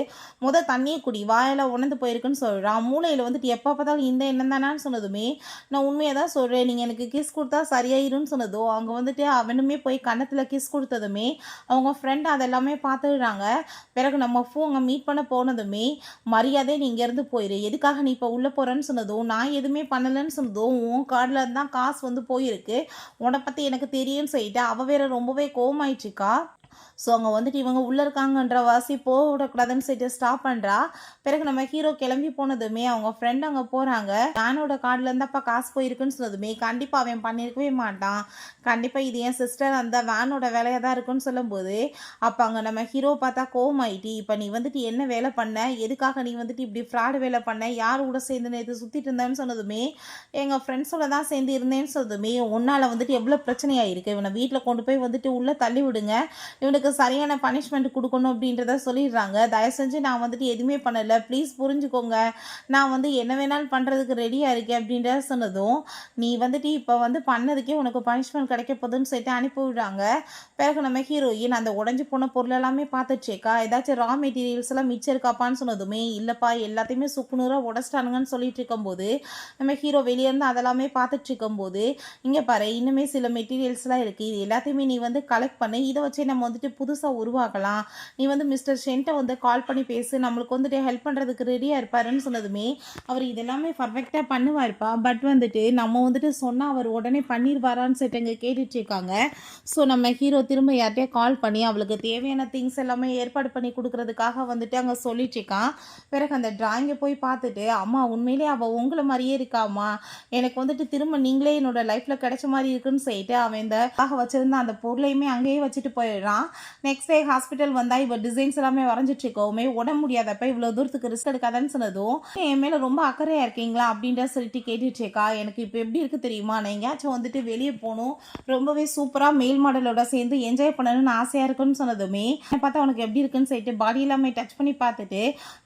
தண்ணியை குடி வாயெல்லாம் உணர்ந்து போயிருக்குன்னு சொல்கிறான். மூளையில் வந்துட்டு எப்போ பார்த்தாலும் இந்த எண்ணம் தானான்னு சொன்னதுமே நான் உண்மையாக தான் சொல்கிறேன், நீங்கள் எனக்கு கிஸ் கொடுத்தா சரியாயிரும்னு சொன்னதும் அங்கே வந்துட்டு அவனுமே போய் கன்னத்தில் கிஸ் கொடுத்ததுமே அவங்க ஃப்ரெண்ட் அதெல்லாமே பார்த்துடுறாங்க. பிறகு நம்ம அங்கே மீட் பண்ண போனதுமே மரியாதை நீ இங்கேருந்து போயிரு, எதுக்காக நீ இப்போ உள்ளே போகிறேன்னு சொன்னதும் நான் எதுவுமே பண்ணலைன்னு சொன்னதும் உன் கார்டில் தான் காசு வந்து போயிருக்கு, உன்னை பற்றி எனக்கு தெரியும்னு சொல்லிட்டு அவள் வேற ரொம்பவே கோவமாயிட்டுருக்கா. ஸோ அங்கே வந்துட்டு இவங்க உள்ளே இருக்காங்கன்ற வாசி போக விடக்கூடாதுன்னு சொல்லிட்டு ஸ்டாப் பண்ணுறா. பிறகு நம்ம ஹீரோ கிளம்பி போனதுமே அவங்க ஃப்ரெண்ட் அங்கே போகிறாங்க. நானோட கார்டிலேருந்து அப்போ காசு போயிருக்குன்னு சொன்னதுமே கண்டிப்பாக அவன் பண்ணியிருக்கவே மாட்டான், கண்டிப்பாக இது என் சிஸ்டர் அந்த வேனோட வேலையாக தான் இருக்குன்னு சொல்லும்போது அப்போ அங்கே நம்ம ஹீரோ பார்த்தா கோவமாயிட்டு இப்போ நீ வந்துட்டு என்ன வேலை பண்ண, எதுக்காக நீ வந்துட்டு இப்படி ஃப்ராடு வேலை பண்ண, யார் கூட சேர்ந்து நேற்று சுற்றிட்டு இருந்தேன்னு சொன்னதுமே எங்கள் ஃப்ரெண்ட்ஸோட தான் சேர்ந்து இருந்தேன்னு சொன்னதுமே உன்னால் வந்துட்டு எவ்வளோ பிரச்சனையாயிருக்கு, இவனை வீட்டில் கொண்டு போய் வந்துட்டு உள்ளே தள்ளி விடுங்க, இவனுக்கு சரியான பனிஷ்மெண்ட் கொடுக்கணும் அப்படின்றத சொல்லிடுறாங்க. தயவு செஞ்சு நான் வந்துட்டு எதுவுமே பண்ணலை, ப்ளீஸ் புரிஞ்சுக்கோங்க, நான் வந்து என்ன வேணாலும் பண்ணுறதுக்கு ரெடியாக இருக்கேன் அப்படின்றத சொன்னதும் நீ வந்துட்டு இப்போ வந்து பண்ணதுக்கே உனக்கு பனிஷ்மெண்ட் கிடைக்க போகுதுன்னு சொல்லிட்டு அனுப்பி விடுறாங்க. பிறகு நம்ம ஹீரோயின் அந்த உடஞ்சி போன பொருள் எல்லாமே பார்த்துச்சேக்கா, ஏதாச்சும் ரா மெட்டீரியல்ஸ் எல்லாம் மிச்சம் இருக்காப்பான்னு சொன்னதுமே இல்லைப்பா எல்லாத்தையுமே சுக்குநூறாக உடச்சிட்டானுங்கன்னு சொல்லிட்டு இருக்கும்போது நம்ம ஹீரோ வெளியேருந்து அதெல்லாமே பார்த்துட்டு இருக்கும்போது இங்கே பாரு இன்னுமே சில மெட்டீரியல்ஸ்லாம் இருக்குது, இது எல்லாத்தையுமே நீ வந்து கலெக்ட் பண்ணி இதை வச்சு நம்ம வந்து வந்துட்டு புதுசாக உருவாக்கலாம். நீ வந்து மிஸ்டர் ஷென்ட்ட வந்து கால் பண்ணி பேசு, நம்மளுக்கு வந்துட்டு ஹெல்ப் பண்ணுறதுக்கு ரெடியாக இருப்பாருன்னு சொன்னதுமே அவர் இதெல்லாமே பர்ஃபெக்டாக பண்ணுவார்ப்பா. பட் வந்துட்டு நம்ம வந்துட்டு சொன்னால் அவர் உடனே பண்ணிடுவாரான்னு சொல்லிட்டு இங்கே கேட்டுட்டு இருக்காங்க. ஸோ நம்ம ஹீரோ திரும்ப யார்கிட்டயே கால் பண்ணி அவளுக்கு தேவையான திங்ஸ் எல்லாமே ஏற்பாடு பண்ணி கொடுக்கறதுக்காக வந்துட்டு அங்கே சொல்லிட்டு இருக்கான். பிறகு அந்த டிராயிங்கை போய் பார்த்துட்டு, அம்மா உண்மையிலே அவள் உங்களை மாதிரியே இருக்காம்மா, எனக்கு வந்துட்டு திரும்ப நீங்களே என்னோட லைஃப்பில் கிடைச்ச மாதிரி இருக்குன்னு சொல்லிட்டு அவன் இந்த வச்சிருந்த அந்த பொருளையுமே அங்கேயே வச்சுட்டு போயிடுறான். நெக்ஸ்ட் டே ஹாஸ்பிட்டல் வந்தால் இவள் டிசைன்ஸ் எல்லாமே வரைஞ்சிட்டு இருக்கோமே, உடம்பு முடியாதப்ப இவ்வளோ தூரத்துக்கு ரிஸ்க் எடுக்காதான்னு சொன்னதும், என் மேலே ரொம்ப அக்கறையாக இருக்கீங்களா அப்படின்ற சொல்லிட்டு கேட்டுட்டு இருக்கா. எனக்கு இப்போ எப்படி இருக்கு தெரியுமா, நான் எங்கேயாச்சும் வந்துட்டு வெளியே போகணும், ரொம்பவே சூப்பராக மேல் மாடலோட சேர்ந்து என்ஜாய் பண்ணணும்னு ஆசையாக இருக்குன்னு சொன்னதுமே பார்த்தா உனக்கு எப்படி இருக்குன்னு சொல்லிட்டு பாடி எல்லாமே டச் பண்ணி பார்த்துட்டு,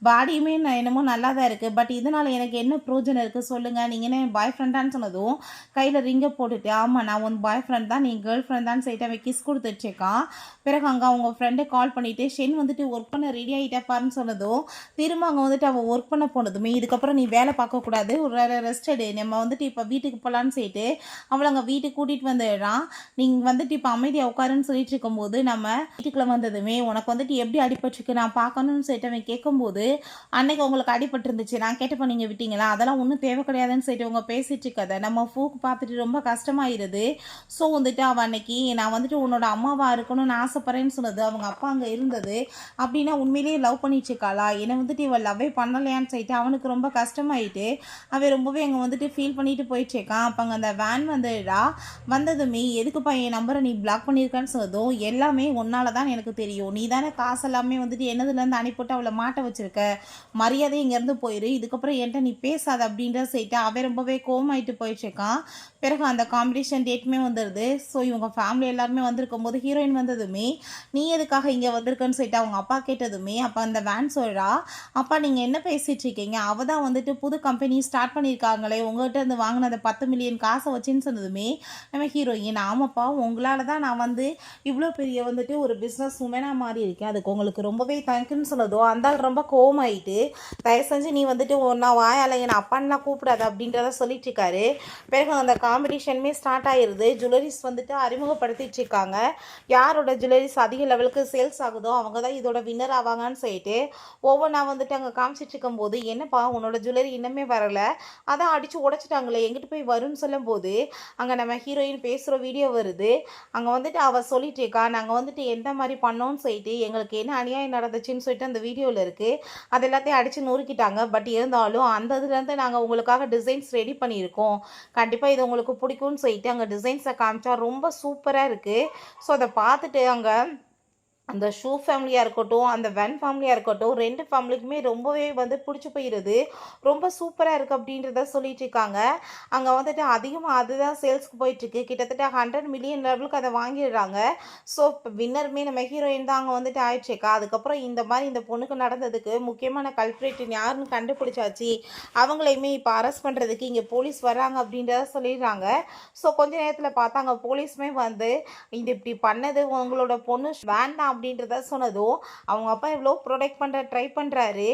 பாடியுமே என்னமோ நல்லா தான் இருக்குது, பட் இதனால் எனக்கு என்ன ப்ரோஜனம் இருக்குது சொல்லுங்கள், நீங்கள் என்ன பாய் ஃப்ரெண்டான்னு சொன்னதும் கையில் ரிங்கை போட்டுட்டு, ஆமாம் நான் உன் பாய் ஃப்ரெண்ட் தான், நீ கேர்ள் ஃப்ரெண்ட் தான் சொல்லிட்டு அவன் கிஸ் கொடுத்துட்ருக்கான். பிறகு அங்கே அவங்க ஃப்ரெண்டை கால் பண்ணிவிட்டு ஷென் வந்துட்டு ஒர்க் பண்ண ரெடி ஆகிட்டாப்பாருன்னு சொன்னதும் திரும்ப அங்கே வந்துட்டு அவள் ஒர்க் பண்ண போனதுமே, இதுக்கப்புறம் நீ வேலை பார்க்கக்கூடாது, ஒரு ரெஸ்ட் எடு, நம்ம வந்துட்டு இப்போ வீட்டுக்கு போகலான்னு சொல்லிட்டு அவளை அங்கே வீட்டுக்கு கூட்டிகிட்டு வந்துடுறான். நீங்கள் வந்துட்டு இப்போ அமைதியாக உட்காருன்னு சொல்லிட்டு இருக்கும்போது நம்ம வீட்டுக்குள்ளே வந்ததுமே உனக்கு வந்துட்டு எப்படி அடிபட்டுருக்கு நான் பார்க்கணும்னு சொல்லிட்டு அவன் கேட்கும்போது, அன்னைக்கு உங்களுக்கு அடிபட்டு இருந்துச்சு, நான் கேட்டப்போ நீங்கள் விட்டீங்களா, அதெல்லாம் ஒன்றும் தேவை கிடையாதுன்னு சொல்லிட்டு அவங்க பேசிட்டு இருக்கதை நம்ம ஃபூக்கு பார்த்துட்டு ரொம்ப கஷ்டமாயிருது. ஸோ வந்துட்டு அவன் அன்னைக்கு நான் வந்துட்டு உன்னோட அம்மாவாக இருக்கணும்னு ஆசைப்பட்றேன்னு சொன்னது அவங்க அப்பா அங்கே இருந்தது அப்படின்னா உண்மையிலேயே லவ் பண்ணிட்டு இருக்காளா, என்னை வந்துட்டு இவள் லவ்வே பண்ணலையான்னு சொல்லிட்டு அவனுக்கு ரொம்ப கஷ்டமாயிட்டு அவன் ரொம்பவே அங்கே வந்துட்டு ஃபீல் பண்ணிட்டு போயிட்டு இருக்கான். அப்போ அங்கே அந்த வேன் வந்துடா வந்ததுமே, எதுக்குப்பா என் நம்பரை நீ பிளாக் பண்ணியிருக்கான்னு சொன்னதும், எல்லாமே உன்னால தான் எனக்கு தெரியும், நீ தானே காசு எல்லாமே வந்துட்டு என்னதுலேருந்து அனுப்பிவிட்டு அவளை மாட்ட வச்சிருக்க, மரியாதை இங்கேருந்து போயிரு, இதுக்கப்புறம் என்கிட்ட நீ பேசாத அப்படின்ற சொல்லிட்டு அவன் ரொம்பவே கோமாயிட்டு போயிட்டுருக்கான். பிறகு அந்த காம்படிஷன் டேட்டுமே வந்துடுது. ஸோ இவங்க ஃபேமிலி எல்லாருமே வந்திருக்கும் போது ஹீரோயின் வந்ததுமே, நீ எதுக்காக இங்கே வந்திருக்குன்னு சொல்லிட்டு அவங்க அப்பா கேட்டதுமே, அப்போ அந்த வேன் சொல்கிறா, அப்பா நீங்கள் என்ன பேசிகிட்டு இருக்கீங்க, அவள் தான் வந்துட்டு புது கம்பெனி ஸ்டார்ட் பண்ணியிருக்காங்களே, உங்கள்கிட்ட இருந்து வாங்கின அந்த 10 மில்லியன் காசை வச்சுன்னு சொன்னதுமே நம்ம ஹீரோயின், ஆமாப்பா உங்களால் தான் நான் வந்து இவ்வளோ பெரிய வந்துட்டு ஒரு பிஸ்னஸ் உமனாக மாறி இருக்கேன், அதுக்கு உங்களுக்கு ரொம்பவே தேங்க்யூன்னு சொன்னதோ அந்த ஆள் ரொம்ப கோவமாயிட்டு, தயவு செஞ்சு நீ வந்துட்டு ஒன்றா வாயால் என்னை அப்பான்லாம் கூப்பிடாது அப்படின்றத சொல்லிட்டு இருக்காரு. பிறகு அந்த காம்படிஷனுமே ஸ்டார்ட் ஆகிடுது. ஜுவல்லரிஸ் வந்துட்டு அறிமுகப்படுத்திட்டு இருக்காங்க. யாரோட ஜுவல்லரிஸ் அதிக லெவலுக்கு சேல்ஸ் ஆகுதோ அவங்க தான் இதோட வின்னர் ஆவாங்கன்னு சொல்லிட்டு ஒவ்வொன்றா வந்துட்டு அங்கே காமிச்சிட்டு இருக்கும்போது, என்னப்பா உன்னோட ஜுவல்லரி இன்னமே வரலை, அதான் அடித்து உடைச்சிட்டாங்களே எங்கிட்ட போய் வரும்னு சொல்லும்போது அங்கே நம்ம ஹீரோயின் பேசுகிற வீடியோ வருது. அங்கே வந்துட்டு அவள் சொல்லிட்டு இருக்கா, நாங்கள் வந்துட்டு எந்த மாதிரி பண்ணோன்னு சொல்லிட்டு எங்களுக்கு என்ன அநியாயம் நடந்துச்சுன்னு சொல்லிட்டு அந்த வீடியோவில் இருக்குது, அது எல்லாத்தையும் அடித்து நொறுக்கிட்டாங்க, பட் இருந்தாலும் அந்த இதுலேருந்து நாங்கள் உங்களுக்காக டிசைன்ஸ் ரெடி பண்ணியிருக்கோம், கண்டிப்பாக இது உங்களுக்கு பிடிக்கும்னு சொல்லிட்டு அங்கே டிசைன்ஸை காமிச்சா ரொம்ப சூப்பராக இருக்குது. ஸோ அதை பார்த்துட்டு அங்கே அந்த ஷூ ஃபேமிலியாக இருக்கட்டும், அந்த வென் ஃபேமிலியாக இருக்கட்டும், 2 ஃபேமிலிக்குமே ரொம்பவே வந்து பிடிச்சி போயிடுது, ரொம்ப சூப்பராக இருக்குது அப்படின்றத சொல்லிட்டு இருக்காங்க. அங்கே வந்துட்டு அதிகமாக அதுதான் சேல்ஸ்க்கு போயிட்டுருக்கு, கிட்டத்தட்ட 100 மில்லியன் லெவலுக்கு அதை வாங்கிடுறாங்க. ஸோ இப்போ வின்னருமே நம்ம ஹீரோயின் தான் அங்கே வந்துட்டு ஆயிடுச்சுக்கா. அதுக்கப்புறம் இந்த மாதிரி இந்த பொண்ணுக்கு நடந்ததுக்கு முக்கியமான கல்ப்ரேட் யாருன்னு கண்டுபிடிச்சாச்சு, அவங்களையுமே இப்போ அரெஸ்ட் பண்ணுறதுக்கு இங்கே போலீஸ் வராங்க அப்படின்றத சொல்லிடுறாங்க. ஸோ கொஞ்ச நேரத்தில் பார்த்தா அங்கே போலீஸுமே வந்து இது இப்படி பண்ணது உங்களோட பொண்ணு வேண்டாம் அப்படின்றத சொன்னதும் அவங்க அப்பா எவ்வளோ ப்ரொடெக்ட் பண்ணுற ட்ரை பண்ணுறாரு,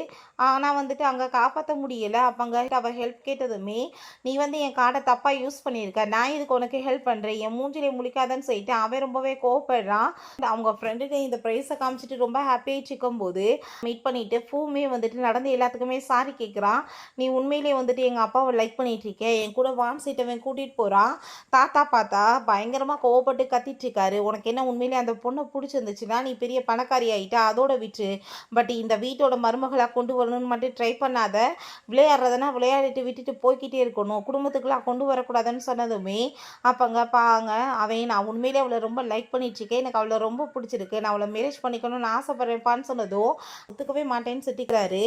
ஆனால் வந்துட்டு அங்கே காப்பாற்ற முடியலை. அப்போ அங்கே அவள் ஹெல்ப் கேட்டதுமே, நீ வந்து என் கார்டை தப்பாக யூஸ் பண்ணியிருக்க, நான் இதுக்கு உனக்கு ஹெல்ப் பண்ணுறேன், என் மூஞ்சிலே முழிக்காதன்னு சொல்லிட்டு அவன் ரொம்பவே கோவப்படுறான். அவங்க ஃப்ரெண்டுக்கு இந்த ப்ரைஸை காமிச்சிட்டு ரொம்ப ஹாப்பியாக இருக்கும்போது மீட் பண்ணிவிட்டு பூமே வந்துட்டு நடந்து எல்லாத்துக்குமே சாரி கேட்குறான். நீ உண்மையிலே வந்துட்டு எங்கள் அப்பாவை லைக் பண்ணிட்டு இருக்க, என் கூட வான் சீட்டவன் கூட்டிகிட்டு போகிறான். தாத்தா பார்த்தா பயங்கரமாக கோவப்பட்டு கத்திட்டு இருக்காரு, உனக்கு என்ன உண்மையிலே அந்த பொண்ணை பிடிச்சிருந்துச்சுன்னா நீ பெரிய பணக்காரி ஆகிட்டா அதோட விட்டு, பட் இந்த வீட்டோட மருமகளாக கொண்டு வரணும்னு மட்டும் ட்ரை பண்ணாத, விளையாடுறதுனா விளையாடிட்டு விட்டுட்டு போய்கிட்டே இருக்கணும், குடும்பத்துக்குலாம் கொண்டு வரக்கூடாதுன்னு சொன்னதுமே அப்போங்க பாங்க அவன், நான் உண்மையிலே அவளை ரொம்ப லைக் பண்ணிட்டுருக்கேன், எனக்கு அவளை ரொம்ப பிடிச்சிருக்கு, நான் அவளை மேரேஜ் பண்ணிக்கணும்னு ஆசைப்பட்றேன்ப்பான்னு சொன்னதும் ஒத்துக்கவே மாட்டேன்னு திட்டிக்கிறாரு.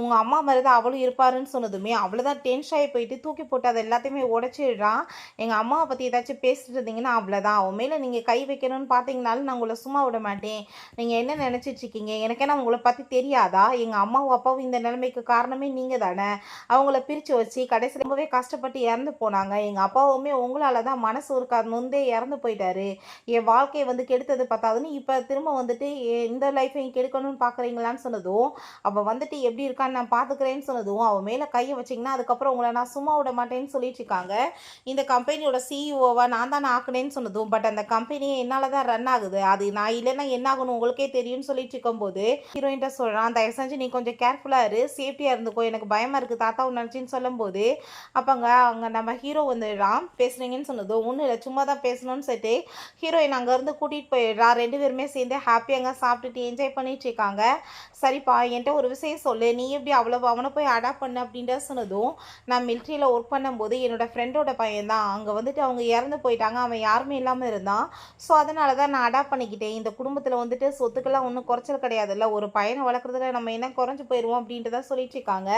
உங்கள் அம்மா மாதிரி தான் அவளும் இருப்பாருன்னு சொன்னதுமே அவ்வளோதான் டென்ஷன் ஆகி போயிட்டு தூக்கி போட்டு அதை எல்லாத்தையுமே உடச்சிடுறான். எங்கள் அம்மாவை பற்றி ஏதாச்சும் பேசிட்டு இருந்தீங்கன்னா அவ்வளோதான், அவன் மேலே நீங்கள் கை வைக்கணும்னு பார்த்தீங்கனாலும் நான் உங்களை சும்மா விட மாட்டேன், நீங்கள் என்ன நினச்சிட்ருக்கீங்க? எனக்கேன்னா உங்களை பற்றி தெரியாதா? எங்கள் அம்மாவும் அப்பாவும் இந்த நிலைமைக்கு காரணமே நீங்கள் தானே. அவங்கள பிரித்து வச்சு கடைசியில் ரொம்பவே கஷ்டப்பட்டு இறந்து போனாங்க. எங்கள் அப்பாவுமே உங்களால் தான் மனசு ஒரு நொந்தே இறந்து போயிட்டாரு. என் வாழ்க்கையை வந்து கெடுத்தது பத்தாதுன்னு இப்போ திரும்ப வந்துட்டு இந்த லைஃப்பையும் கெடுக்கணும்னு பார்க்குறீங்களான்னு சொன்னதும், அவள் வந்துட்டு எப்படி இருக்கான்னு நான் பார்த்துக்கிறேன்னு சொன்னதும், அவள் மேலே கையை வச்சிங்கன்னா அதுக்கப்புறம் உங்களை நான் சும்மா விட மாட்டேன்னு சொல்லிட்டு இருக்காங்க. இந்த கம்பெனியோட சிஇஓவா நான் தான் ஆக்குனேன்னு சொன்னதும், பட் அந்த கம்பெனியே என்னால் தான் ரன் ஆகுது. அது நான் இல்லைன்னா என்ன ஆகணும் உங்களுக்கே தெரியும்னு சொல்லிட்டு இருக்கும்போது ஹீரோயின்ட்ட சொல்கிறான், தயவு செஞ்சு நீ கொஞ்சம் கேர்ஃபுல்லாக இரு, சேஃப்டியாக இருந்துக்கோ, எனக்கு பயமாக இருக்குது தாத்தாவை நினச்சின்னு சொல்லும்போது, அப்போங்க அங்கே நம்ம ஹீரோ வந்துடுறான். பேசுகிறீங்கன்னு சொன்னதும், ஒன்றும் இல்லை சும்மா தான் பேசணும்னு சொல்லிட்டு ஹீரோயின் அங்கேருந்து கூட்டிகிட்டு போயிடுறா. 2 பேருமே சேர்ந்து ஹாப்பியாங்க சாப்பிட்டுட்டு என்ஜாய் பண்ணிட்டு இருக்காங்க. சரிப்பா என்கிட்ட ஒரு விஷயம் சொல்லு, நீ எப்படி அவனை போய் அடாப்ட் பண்ண அப்படின்ற சொன்னதும், நான் மிலிட்ரியில் ஒர்க் பண்ணும்போது என்னோடய ஃப்ரெண்டோட பையன் தான் அங்கே வந்துட்டு அவங்க இறந்து போயிட்டாங்க, அவன் யாருமே இல்லாமல் இருந்தான். ஸோ அதனால தான் நான் அடாப்ட் பண்ணிக்கிட்டேன். இந்த குடும்பத்தில் வந்துட்டு சொத்துக்கெல்லாம் ஒன்றும் குறைச்சல் கிடையாதுல்ல, ஒரு பையனை வளர்க்குறதுல நம்ம என்ன குறைஞ்சி போயிடுவோம் அப்படின்ட்டு தான் சொல்லிட்டு இருக்காங்க.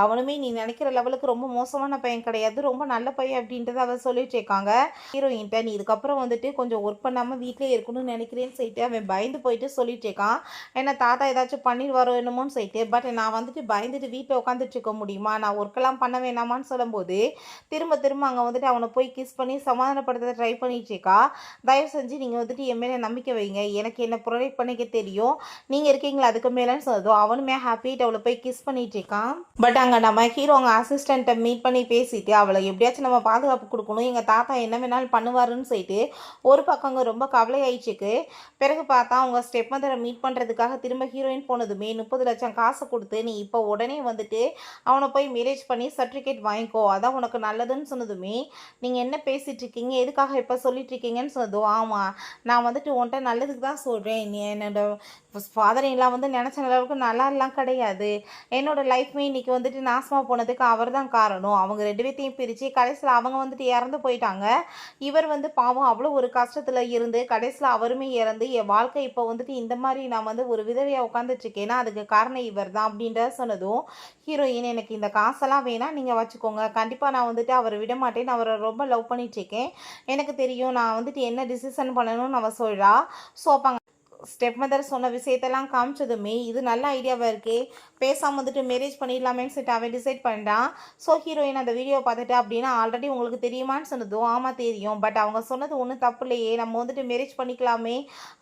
அவனுமே நீ நினைக்கிற லெவலுக்கு ரொம்ப மோசமான பையன் கிடையாது, ரொம்ப நல்ல பையன் அப்படின்றத அவன் சொல்லிட்டு இருக்காங்க. ஹீரோயின்ட்ட நீ இதுக்கப்புறம் வந்துட்டு கொஞ்சம் ஒர்க் பண்ணாமல் வீட்டிலே இருக்கணும்னு நினைக்கிறேன்னு சொல்லிட்டு அவன் பயந்து போயிட்டு சொல்லிட்டு இருக்கான். ஏன்னா தாத்தா ஏதாச்சும் பண்ணிடுவாரோ என்னமோன்னு சொல்லிட்டு. பட் நான் வந்துட்டு பயந்துட்டு வீட்டில் உட்காந்துட்டு இருக்க முடியுமா, நான் ஒர்க்கெல்லாம் பண்ண வேணாமான்னு சொல்லும்போது திரும்ப திரும்ப அங்கே வந்துட்டு அவனை போய் கிஸ் பண்ணி சமாதானப்படுத்த ட்ரை பண்ணிட்டு இருக்கா. தயவு செஞ்சு நீங்கள் வந்துட்டு என் மேலே நம்பிக்கை வைங்க, எனக்கு என்ன ப்ரொடெக்ட் பண்ணிக்க தெரியும், நீங்கள் இருக்கீங்களா அதுக்கு மேலேன்னு சொன்னதும் அவனுமே ஹாப்பிட்டு அவளை போய் கிஸ் பண்ணிட்டு இருக்கான். பட் அங்கே நம்ம ஹீரோ அங்கே அசிஸ்டண்ட்டை மீட் பண்ணி பேசிட்டு அவளை எப்படியாச்சும் நம்ம பாதுகாப்பு கொடுக்கணும், எங்கள் தாத்தா என்ன வேணாலும் பண்ணுவாருன்னு சொல்லிட்டு ஒரு பக்கம் அங்கே ரொம்ப கவலை ஆயிடுச்சுக்கு. பிறகு பார்த்தா அவங்க ஸ்டெப் மதரை மீட் பண்ணுறதுக்காக திரும்ப ஹீரோயின் போனதுமே 30 லட்சம் காசை கொடுத்து நீ இப்போ உடனே வந்துட்டு அவனை போய் மேரேஜ் பண்ணி சர்டிஃபிகேட் வாங்கிக்கோ, அதான் உனக்கு நல்லதுன்னு சொன்னதுமே, நீங்கள் என்ன பேசிகிட்டு இருக்கீங்க, எதுக்காக இப்போ சொல்லிட்டு இருக்கீங்கன்னு சொன்னதும், ஆமாம் நான் வந்துட்டு உன்கிட்ட நல்லதுக்கு தான் சொல்கிறேன், நீ என்னோட ஃபாதர் எல்லாம் வந்து நினச்ச அளவுக்கு நல்லாலாம் கிடையாது, என்னோட லைஃப்மே இன்றைக்கி வந்துட்டு நாசமாக போனதுக்கு அவர் தான் காரணம், அவங்க 2 பேர்த்தையும் பிரித்து கடைசியில் அவங்க வந்துட்டு இறந்து போயிட்டாங்க. இவர் வந்து பாவம் அவ்வளோ ஒரு கஷ்டத்தில் இருந்து கடைசியில் அவருமே இறந்து என் வாழ்க்கை இப்போ வந்துட்டு இந்த மாதிரி நான் வந்து ஒரு விதவையாக உட்காந்துட்ருக்கேன்னா அதுக்கு காரணம் இவர் தான் அப்படின்ற சொன்னதும், ஹீரோயின் எனக்கு இந்த காசெல்லாம் வேணாம் நீங்கள் வச்சுக்கோங்க, கண்டிப்பாக நான் வந்துட்டு அவரை விட மாட்டேன், நான் அவரை ரொம்ப லவ் பண்ணிகிட்ருக்கேன், எனக்கு தெரியும் நான் வந்துட்டு என்ன டிசிஷன் பண்ணணும்னு அவள் சொல்கிறா. ஸோ அப்போ ஸ்டெப் மதர் சொன்ன விஷயத்தெல்லாம் காமிச்சதுமே இது நல்ல ஐடியாவாக இருக்கே, பேசாமல் வந்துட்டு மேரேஜ் பண்ணிடலாமேன்னு சொல்லிட்டு அவன் டிசைட் பண்ணிட்டான். ஸோ ஹீரோயின் அந்த வீடியோ பார்த்துட்டு அப்படின்னா ஆல்ரெடி உங்களுக்கு தெரியுமான்னு சொன்னதும், ஆமாம் தெரியும், பட் அவங்க சொன்னது ஒன்றும் தப்பு இல்லையே, நம்ம வந்துட்டு மேரேஜ் பண்ணிக்கலாமே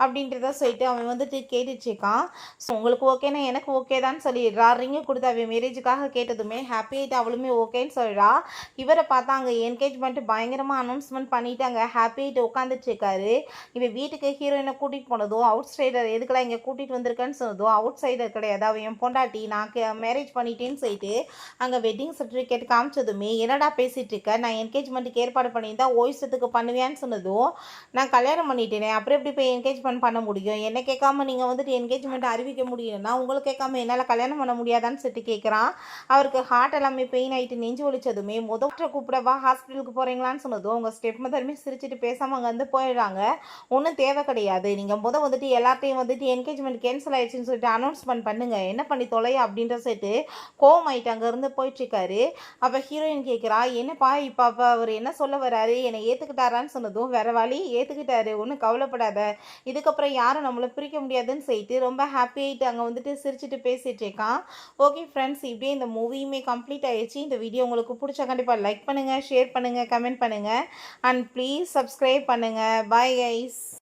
அப்படின்றத சொல்லிட்டு அவன் வந்துட்டு கேட்டுட்ருக்கான். ஸோ உங்களுக்கு ஓகேனா எனக்கு ஓகே தான் சொல்லிடுறா. ரிங்கு கொடுத்து அவன் மேரேஜுக்காக கேட்டதுமே ஹாப்பி ஆகிட்டு அவளுமே ஓகேன்னு சொல்கிறா. இவரை பார்த்தா அங்கே என்கேஜ்மெண்ட்டு பயங்கரமாக அனௌன்ஸ்மெண்ட் பண்ணிவிட்டு அங்கே ஹாப்பி ஆகிட்டு உட்காந்துட்ருக்காரு. இவன் வீட்டுக்கு ஹீரோயினை கூட்டிகிட்டு போனதும் அவுட் சைடர் எதுக்கெல்லாம் இங்கே கூட்டிகிட்டு வந்திருக்கேன்னு சொன்னதும், அவுட் சைடர் கிடையாது அவன் என் பொண்டாட்டி, நான் மேரேஜ் பண்ணிட்டேன்னு சொல்லிட்டு அங்கே வெட்டிங் சர்டிஃபிகேட் காமிச்சதுமே, என்னடா பேசிகிட்டு இருக்க, நான் என்கேஜ்மெண்ட்டுக்கு ஏற்பாடு பண்ணியிருந்தா ஓய்ஸத்துக்கு பண்ணுவேன்னு சொன்னதும், நான் கல்யாணம் பண்ணிட்டேனே அப்புறம் எப்படி போய் என்கேஜ்மெண்ட் பண்ண முடியும், என்ன கேட்காம நீங்கள் வந்துட்டு என்கேஜ்மெண்ட் அறிவிக்க முடியும்னா உங்களுக்கு கேட்காம என்னால் கல்யாணம் பண்ண முடியாதான்னு சொல்லிட்டு கேட்குறான். அவருக்கு ஹார்ட் எல்லாமே பெயின் ஆகிட்டு நெஞ்சு ஒழிச்சதுமே முதல்ல கூப்பிடவா ஹாஸ்பிட்டலுக்கு போகிறீங்களான்னு சொன்னதும் உங்கள் ஸ்டெப் மதருமே சிரிச்சிட்டு பேசாமல் அங்கே வந்து போயிடுறாங்க. ஒன்றும் தேவை கிடையாது, நீங்கள் வந்துட்டு எல்லாத்தையும் வந்துட்டு என்கேஜ்மெண்ட் கேன்சல் ஆயிடுச்சுன்னு சொல்லிட்டு அனௌன்ஸ்மெண்ட் பண்ணுங்க, என்ன பண்ணி தொலை அப்படின்ற சொல்லிட்டு கோவம் ஆயிட்டு அங்கேருந்து போயிட்டுருக்காரு. அப்போ ஹீரோயின் கேட்குறா, என்னப்பா இப்போ அவர் என்ன சொல்ல வராரு, என்னை ஏற்றுக்கிட்டாரான்னு சொன்னதும், வேற வழி ஏற்றுக்கிட்டாரு, ஒன்றும் கவலைப்படாத, இதுக்கப்புறம் யாரும் நம்மளை பிரிக்க முடியாதுன்னு சொல்லிட்டு ரொம்ப ஹாப்பி ஆகிட்டு அங்கே வந்துட்டு சிரிச்சுட்டு பேசிகிட்டு இருக்கான். ஓகே ஃப்ரெண்ட்ஸ், இப்படியே இந்த மூவியுமே கம்ப்ளீட் ஆயிடுச்சு. இந்த வீடியோ உங்களுக்கு பிடிச்சா கண்டிப்பாக லைக் பண்ணுங்கள், ஷேர் பண்ணுங்கள், கமெண்ட் பண்ணுங்கள் அண்ட் ப்ளீஸ் சப்ஸ்கிரைப் பண்ணுங்கள். Bye guys.